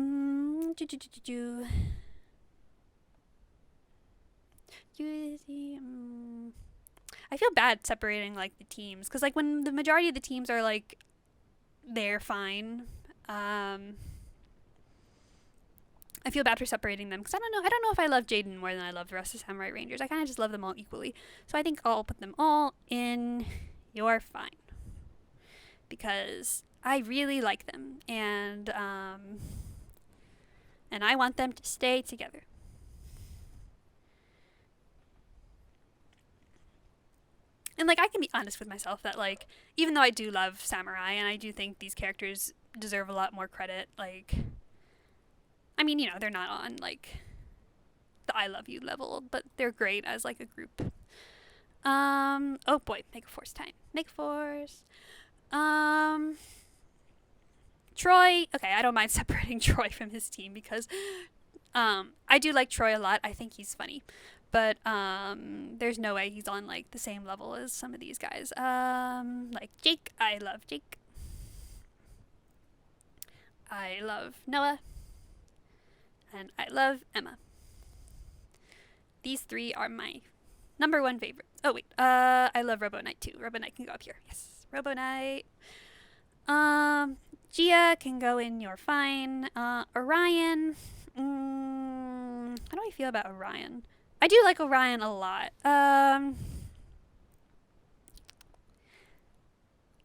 feel bad separating like the teams because like when the majority of the teams are like they're fine. I feel bad for separating them because I don't know if I love Jaden more than I love the rest of Samurai Rangers. I kind of just love them all equally. So I think I'll put them all in You're Fine because I really like them and I want them to stay together. And, like, I can be honest with myself that, like, even though I do love Samurai and I do think these characters deserve a lot more credit, like, I mean, you know, they're not on, like, the I love you level, but they're great as, like, a group. Oh boy, Megaforce time. Megaforce. Troy. Okay, I don't mind separating Troy from his team because, I do like Troy a lot. I think he's funny. But there's no way he's on like the same level as some of these guys. Like Jake, I love Jake. I love Noah. And I love Emma. These three are my number one favorite. Oh wait, I love Robo Knight too. Robo Knight can go up here. Yes, Robo Knight. Gia can go in You're Fine. Orion. How do I feel about Orion? I do like Orion a lot. I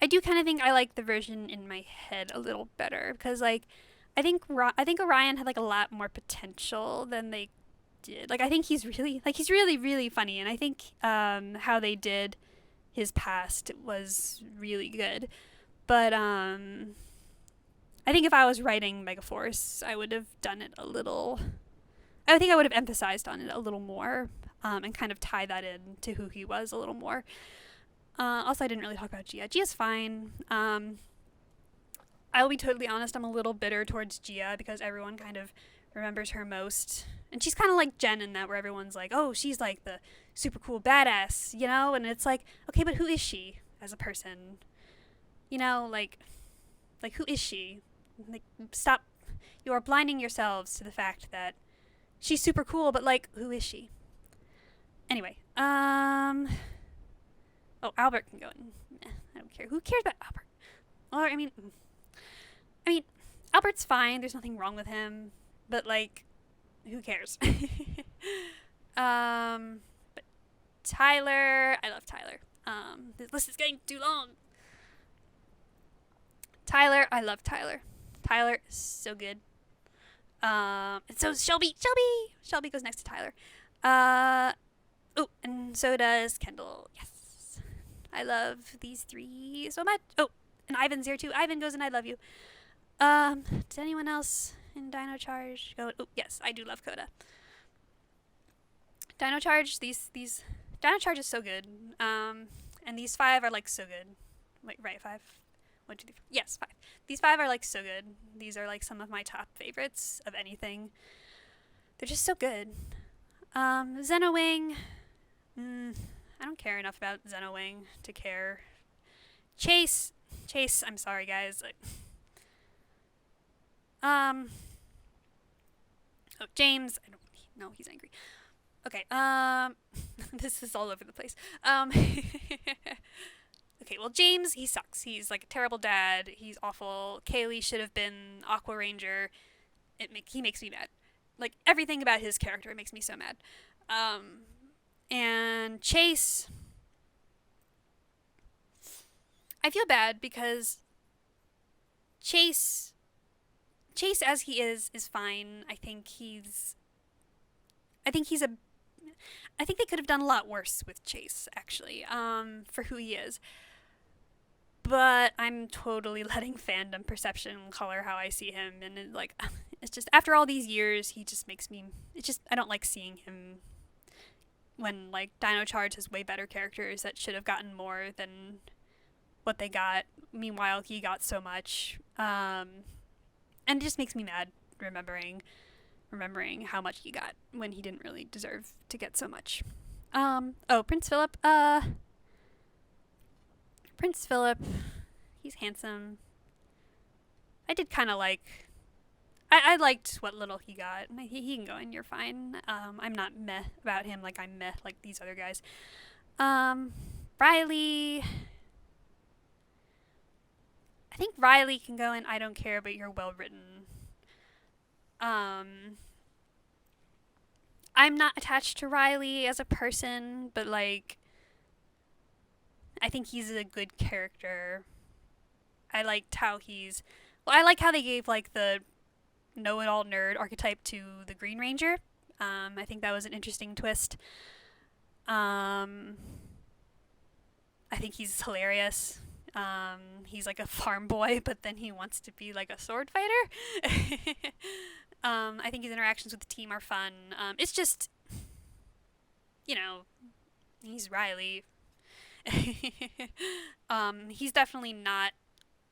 do kind of think I like the version in my head a little better because, like, I think Orion had like a lot more potential than they did. Like, I think he's really, really funny, and I think how they did his past was really good. But I think if I was writing Megaforce, I would have done it a little. I think I would have emphasized on it a little more and kind of tie that in to who he was a little more. Also, I didn't really talk about Gia. Gia's fine. I'll be totally honest, I'm a little bitter towards Gia because everyone kind of remembers her most. And she's kind of like Jen in that where everyone's like, oh, she's like the super cool badass, you know? And it's like, okay, but who is she as a person? You know, like who is she? Like, stop. You are blinding yourselves to the fact that she's super cool, but, like, who is she? Anyway, oh, Albert can go in. I don't care. Who cares about Albert? Or, I mean, Albert's fine. There's nothing wrong with him. But, like, who cares? But Tyler, I love Tyler. This list is getting too long. Tyler, I love Tyler. Tyler is so good. And so is Shelby. Shelby goes next to Tyler. Oh, and so does Kendall. Yes. I love these three so much. Oh, and Ivan's here too. Ivan goes and I love you. Does anyone else in Dino Charge go? Oh, yes, I do love Coda. Dino Charge, these Dino Charge is so good. And these five are like so good. Wait, right, five. One, two, three, four. Yes, five. These five are like so good. These are like some of my top favorites of anything. They're just so good. Zenowing. I don't care enough about Zenowing to care. Chase. Chase, I'm sorry, guys. Oh, James. I don't. No, he's angry. Okay. This is all over the place. Okay. Well, James, he sucks. He's like a terrible dad. He's awful. Kaylee should have been Aqua Ranger. He makes me mad. Like everything about his character makes me so mad. And Chase. I feel bad because Chase as he is fine. I think they could have done a lot worse with Chase, actually, for who he is. But I'm totally letting fandom perception color how I see him, and it's just after all these years, he just makes me. I don't like seeing him when like Dino Charge has way better characters that should have gotten more than what they got. Meanwhile, he got so much, and it just makes me mad remembering how much he got when he didn't really deserve to get so much. Prince Philip. Prince Philip, he's handsome. I did kind of like. I liked what little he got. He can go in. You're fine. I'm not meh about him like I'm meh like these other guys. Riley. I think Riley can go in. I don't care, but you're well written. I'm not attached to Riley as a person, but like, I think he's a good character. I like how they gave like the know-it-all nerd archetype to the Green Ranger. I think that was an interesting twist. I think he's hilarious. He's like a farm boy, but then he wants to be like a sword fighter. I think his interactions with the team are fun. It's just, he's Riley. He's definitely not.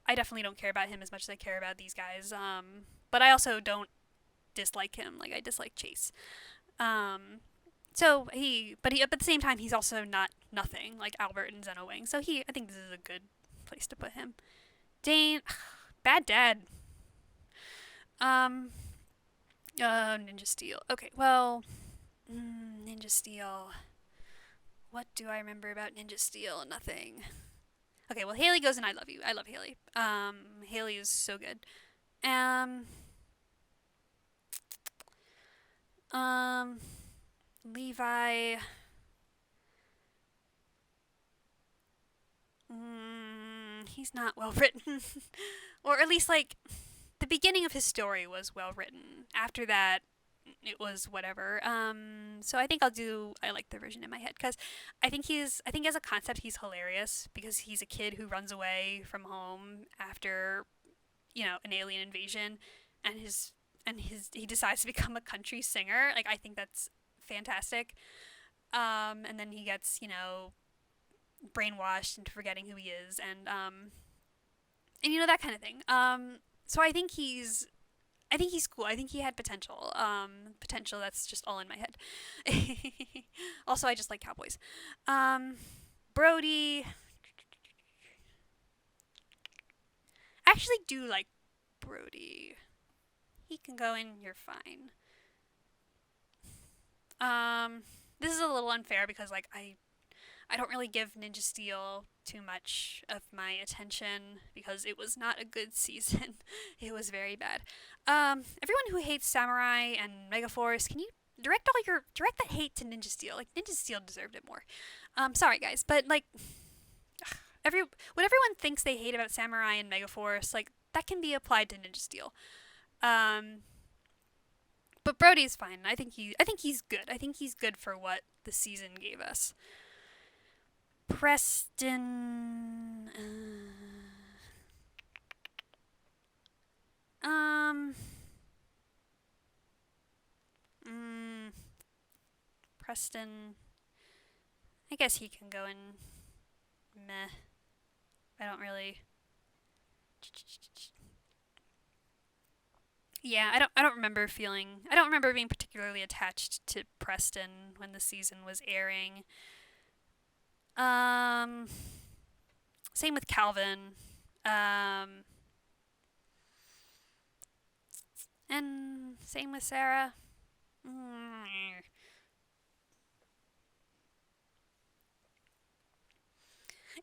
I definitely don't care about him as much as I care about these guys. But I also don't dislike him like I dislike Chase. But at the same time, he's also not nothing like Albert and Zenowing. So I think this is a good place to put him. Dane, bad dad. Ninja Steel. Okay, well, Ninja Steel. What do I remember about Ninja Steel? Nothing. Okay, well, Haley goes in I Love You. I love Haley. Haley is so good. Levi. He's not well written. Or at least, like, the beginning of his story was well written. After that, it was whatever. So I think I like the version in my head. Because I think as a concept, he's hilarious. Because he's a kid who runs away from home after, an alien invasion. And he decides to become a country singer. Like, I think that's fantastic. And then he gets, brainwashed into forgetting who he is, and that kind of thing. So I think he's cool. I think he had potential. Potential that's just all in my head. Also, I just like cowboys. Brody. I actually do like Brody. He can go in. You're fine. This is a little unfair because like I don't really give Ninja Steel too much of my attention because it was not a good season. It was very bad. Everyone who hates Samurai and Megaforce, can you direct that hate to Ninja Steel? Like, Ninja Steel deserved it more. Sorry guys, but like, what everyone thinks they hate about Samurai and Megaforce, like, that can be applied to Ninja Steel. But Brody's fine. I think he's good. I think he's good for what the season gave us. Preston. Preston. I guess he can go in meh. I don't really. Yeah, I don't remember feeling. I don't remember being particularly attached to Preston when the season was airing. Um, Same with Calvin. Um, and same with Sarah. Mm.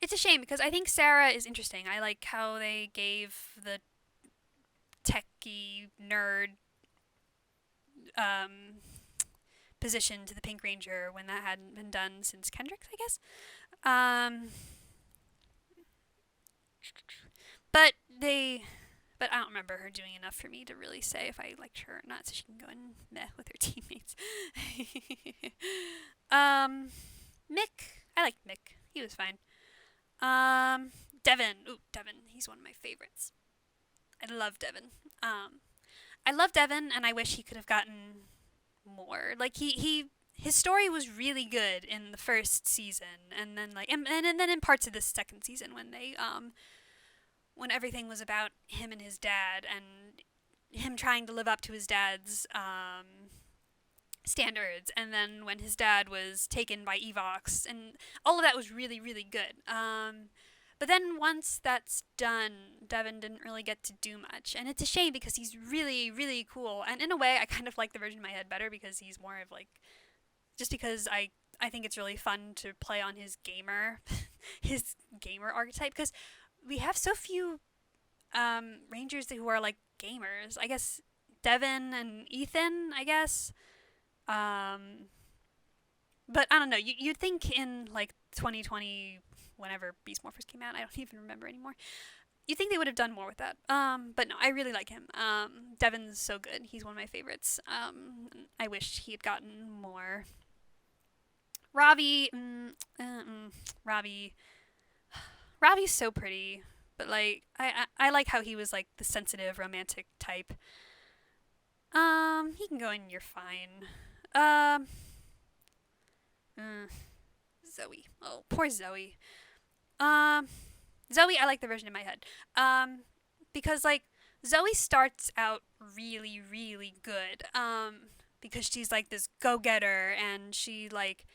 It's a shame because I think Sarah is interesting. I like how they gave the techie nerd um, position to the Pink Ranger when that hadn't been done since Kendrick's, I guess. Um, but they, but I don't remember her doing enough for me to really say if I liked her or not. So she can go and meh with her teammates. um, Mick, I liked Mick. He was fine. Um, Devin, ooh, Devin, he's one of my favorites. I love Devin. Um, I love Devin, and I wish he could have gotten more. Like his story was really good in the first season, and then and then in parts of the second season when everything was about him and his dad and him trying to live up to his dad's standards, and then when his dad was taken by Evox, and all of that was really really good. But then once that's done, Devin didn't really get to do much, and it's a shame because he's really really cool. And in a way, I kind of like the version in my head better because he's more of like just because I think it's really fun to play on his gamer his gamer archetype because we have so few rangers who are like gamers. I guess Devin and Ethan, I guess. Um, but I don't know. You'd think in like 2020, whenever Beast Morphers came out, I don't even remember anymore. You think they would have done more with that. But no, I really like him. Devin's so good. He's one of my favorites. I wish he had gotten more. Ravi, Ravi, Ravi's so pretty, but like I like how he was like the sensitive romantic type. He can go in. You're fine. Um, mm, Zoe. Oh, poor Zoe. Um, Zoe, I like the version in my head. Because like Zoe starts out really, really good. Because she's like this go-getter, and she like,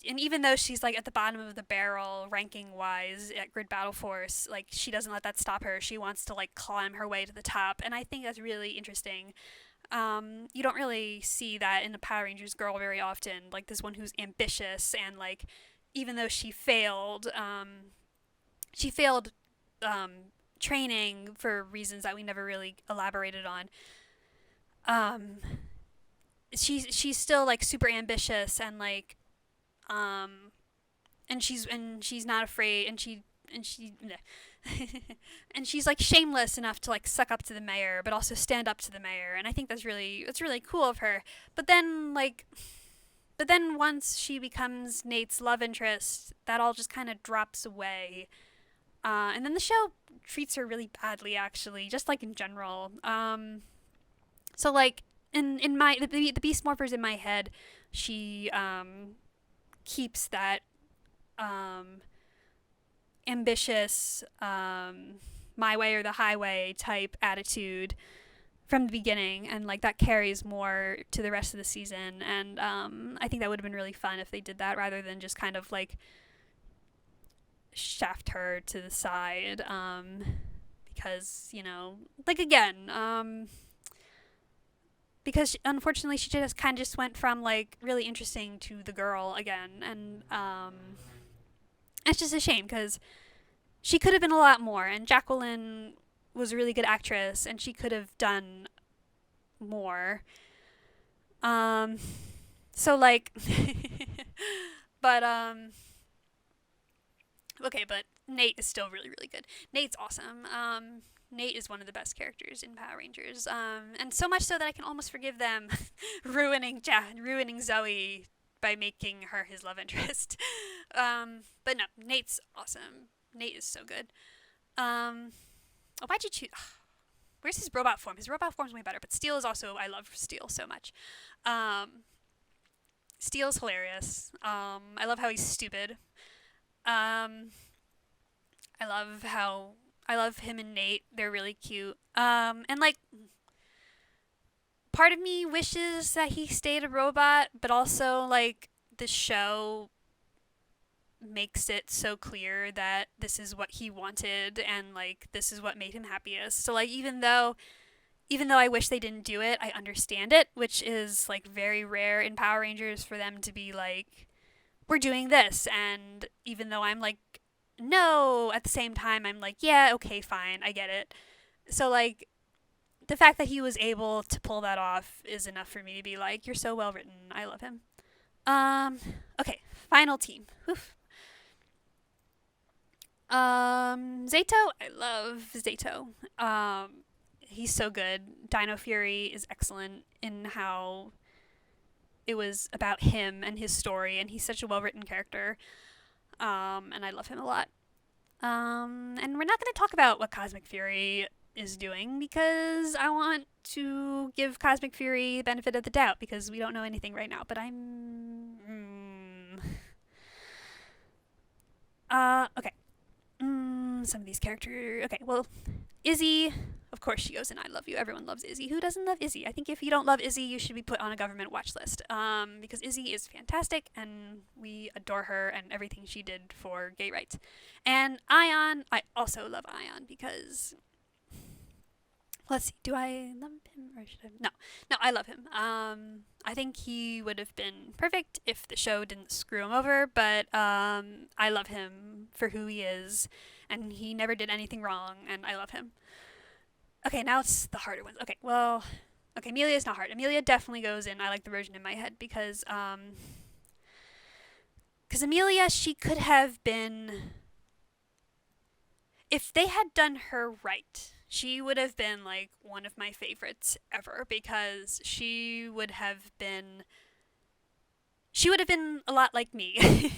and even though she's like at the bottom of the barrel ranking wise at Grid Battle Force, like she doesn't let that stop her. She wants to like climb her way to the top, and I think that's really interesting. You don't really see that in a Power Rangers girl very often. Like this one who's ambitious and like, even though she failed um, training for reasons that we never really elaborated on. Um, she's still like super ambitious and like um, and she's not afraid and she and she's like shameless enough to like suck up to the mayor but also stand up to the mayor, and I think that's really cool of her. But then once she becomes Nate's love interest, that all just kind of drops away. And then the show treats her really badly, actually, just like in general. So like in my the Beast Morphers in my head, she keeps that um, ambitious, my way or the highway type attitude from the beginning, and like that carries more to the rest of the season. And I think that would have been really fun if they did that rather than just kind of like shaft her to the side. Because like again, because unfortunately she just kind of just went from like really interesting to the girl again, and it's just a shame because she could have been a lot more, and Jacqueline was a really good actress and she could have done more. So like but okay, but Nate is still really really good. Nate's awesome. Nate is one of the best characters in Power Rangers, and so much so that I can almost forgive them ruining Zoe by making her his love interest. But no, Nate's awesome. Nate is so good. Why'd you choose? Where's his robot form? His robot form's way better, but Steel is also, I love Steel so much. Steel's hilarious. I love how he's stupid. I love how I love him and Nate. They're really cute. And like part of me wishes that he stayed a robot, but also like the show makes it so clear that this is what he wanted and like this is what made him happiest. So like even though I wish they didn't do it, I understand it, which is like very rare in Power Rangers for them to be like we're doing this, and even though I'm like no, at the same time I'm like yeah, okay, fine, I get it. So like the fact that he was able to pull that off is enough for me to be like, you're so well written. I love him. Um, okay, final team. Oof. Zato, I love Zato. He's so good. Dino Fury is excellent in how it was about him and his story, and he's such a well written character. And I love him a lot. And we're not going to talk about what Cosmic Fury is doing because I want to give Cosmic Fury the benefit of the doubt because we don't know anything right now. But okay. Some of these characters. Okay, well, Izzy, of course she goes in I love you. Everyone loves Izzy. Who doesn't love Izzy? I think if you don't love Izzy, you should be put on a government watch list. Because Izzy is fantastic and we adore her and everything she did for gay rights. And Ion, I also love Ion because let's see, do I love him or should I? No, I love him. I think he would have been perfect if the show didn't screw him over, but I love him for who he is, and he never did anything wrong, and I love him. Okay, now it's the harder ones. Okay, well, Amelia's not hard. Amelia definitely goes in. I like the version in my head because Amelia, she could have been, if they had done her right, she would have been like one of my favorites ever because she would have been a lot like me.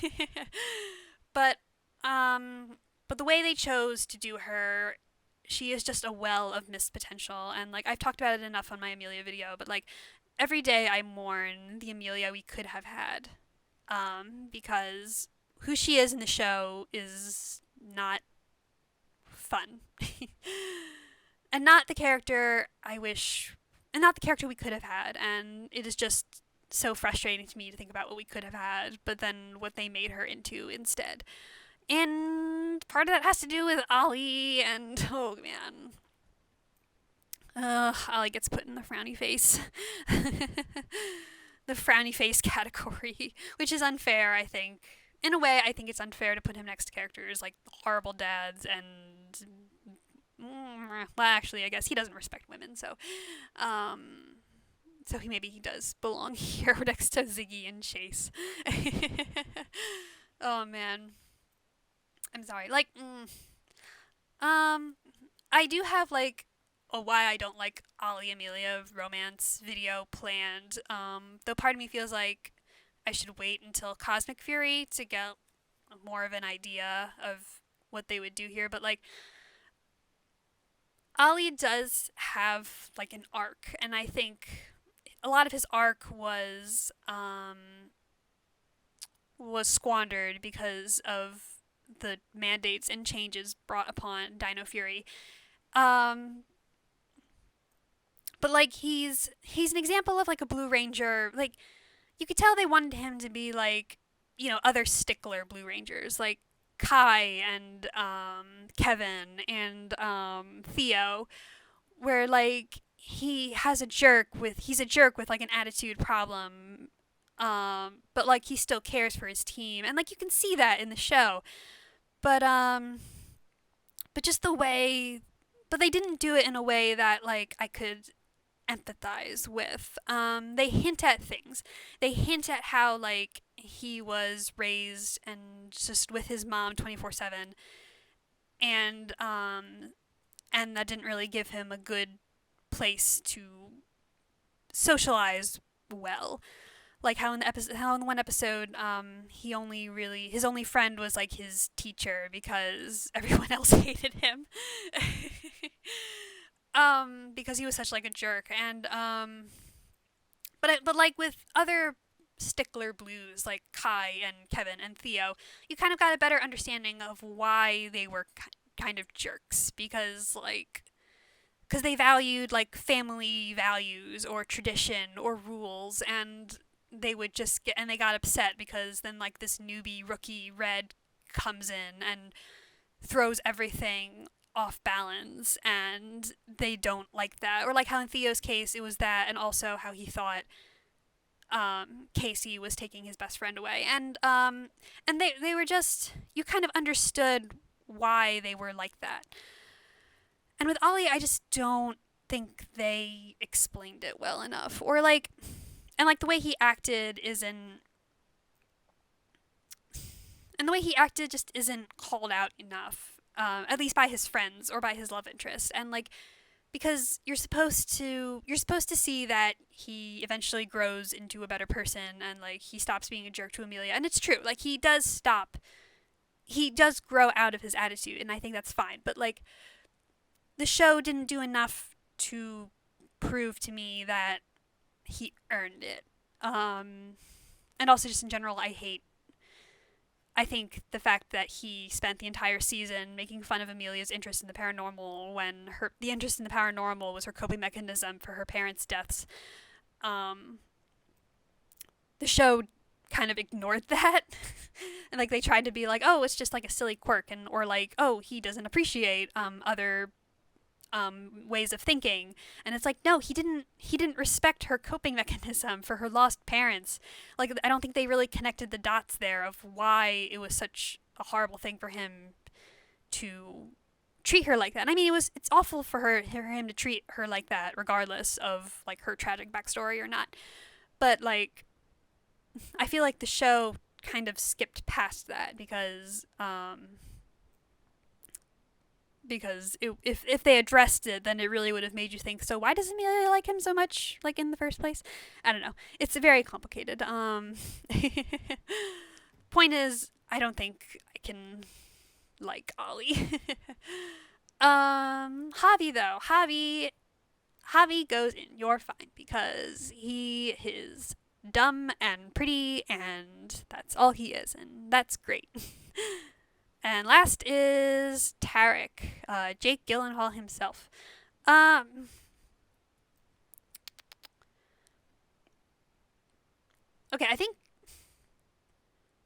but but the way they chose to do her, she is just a well of missed potential, and like I've talked about it enough on my Amelia video, but like every day I mourn the Amelia we could have had. Because who she is in the show is not fun. And not the character I wish, and not the character we could have had, and it is just so frustrating to me to think about what we could have had, but then what they made her into instead. And part of that has to do with Ollie, and oh man. Ollie gets put in the frowny face. The frowny face category, which is unfair, I think. In a way, I think it's unfair to put him next to characters like horrible dads and well, actually, I guess he doesn't respect women, so maybe he does belong here next to Ziggy and Chase. Oh man, I'm sorry. Like, I do have like a why I don't like Ollie Amelia romance video planned. Though part of me feels like I should wait until Cosmic Fury to get more of an idea of what they would do here, but like Ollie does have like an arc, and I think a lot of his arc was squandered because of the mandates and changes brought upon Dino Fury. But like he's an example of like a Blue Ranger. Like you could tell they wanted him to be like, other stickler Blue Rangers, like Kai and Kevin and Theo, where like he's a jerk with like an attitude problem, but like he still cares for his team, and like you can see that in the show, but just the way, but they didn't do it in a way that like I could empathize with. They hint at things. They hint at how like he was raised and just with his mom 24/7, and that didn't really give him a good place to socialize well. Like how in one episode, his only friend was like his teacher because everyone else hated him. Because he was such like a jerk, and but like with other stickler blues like Kai and Kevin and Theo, you kind of got a better understanding of why they were kind of jerks, because they valued like family values or tradition or rules, and they got upset because then like this newbie rookie Red comes in and throws everything off balance, and they don't like that. Or like how in Theo's case it was that, and also how he thought Casey was taking his best friend away, and they were just, you kind of understood why they were like that. And with Ollie, I just don't think they explained it well enough, or like, and like the way he acted isn't, and the way he acted just isn't called out enough, at least by his friends or by his love interest, and like, because you're supposed to see that he eventually grows into a better person, and like he stops being a jerk to Amelia, and it's true, like he does grow out of his attitude, and I think that's fine, but like the show didn't do enough to prove to me that he earned it. And also just in general, I think the fact that he spent the entire season making fun of Amelia's interest in the paranormal when the interest in the paranormal was her coping mechanism for her parents' deaths. The show kind of ignored that. And like they tried to be like, oh, it's just like a silly quirk, and or like, oh, he doesn't appreciate other ways of thinking, and it's like, no, he didn't respect her coping mechanism for her lost parents. Like, I don't think they really connected the dots there of why it was such a horrible thing for him to treat her like that. And I mean, it's awful for him to treat her like that, regardless of like her tragic backstory or not. But like, I feel like the show kind of skipped past that because if they addressed it, then it really would have made you think, so why does Amelia like him so much, like, in the first place? I don't know. It's very complicated. Point is, I don't think I can like Ollie. Javi, though. Javi goes in. You're fine, because he is dumb and pretty, and that's all he is, and that's great. And last is Tarek, Jake Gyllenhaal himself. Okay,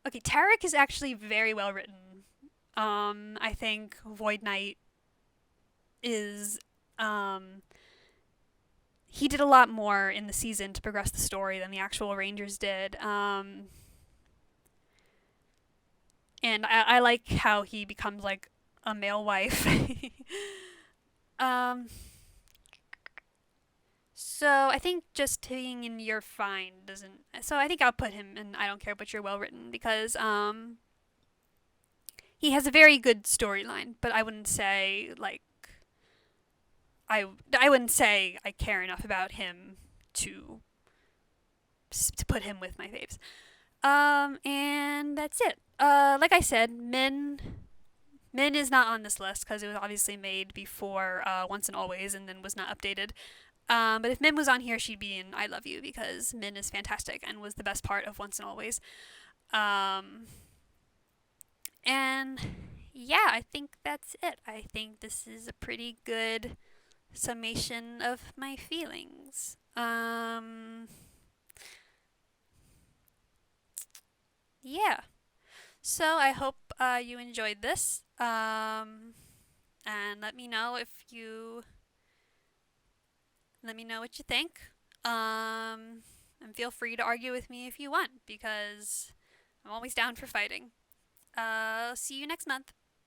Tarek is actually very well written. I think Void Knight is, he did a lot more in the season to progress the story than the actual Rangers did. And I like how he becomes like a male wife. So I think just being in You're Fine doesn't. So I think I'll put him in I Don't Care But You're Well Written, because he has a very good storyline, but I wouldn't say like I wouldn't say I care enough about him to put him with my faves. And that's it. Like I said, Min is not on this list because it was obviously made before Once and Always, and then was not updated. But if Min was on here, she'd be in I Love You, because Min is fantastic and was the best part of Once and Always. And yeah, I think that's it. I think this is a pretty good summation of my feelings. Yeah. So I hope you enjoyed this. And let me know what you think. And feel free to argue with me if you want, because I'm always down for fighting. See you next month.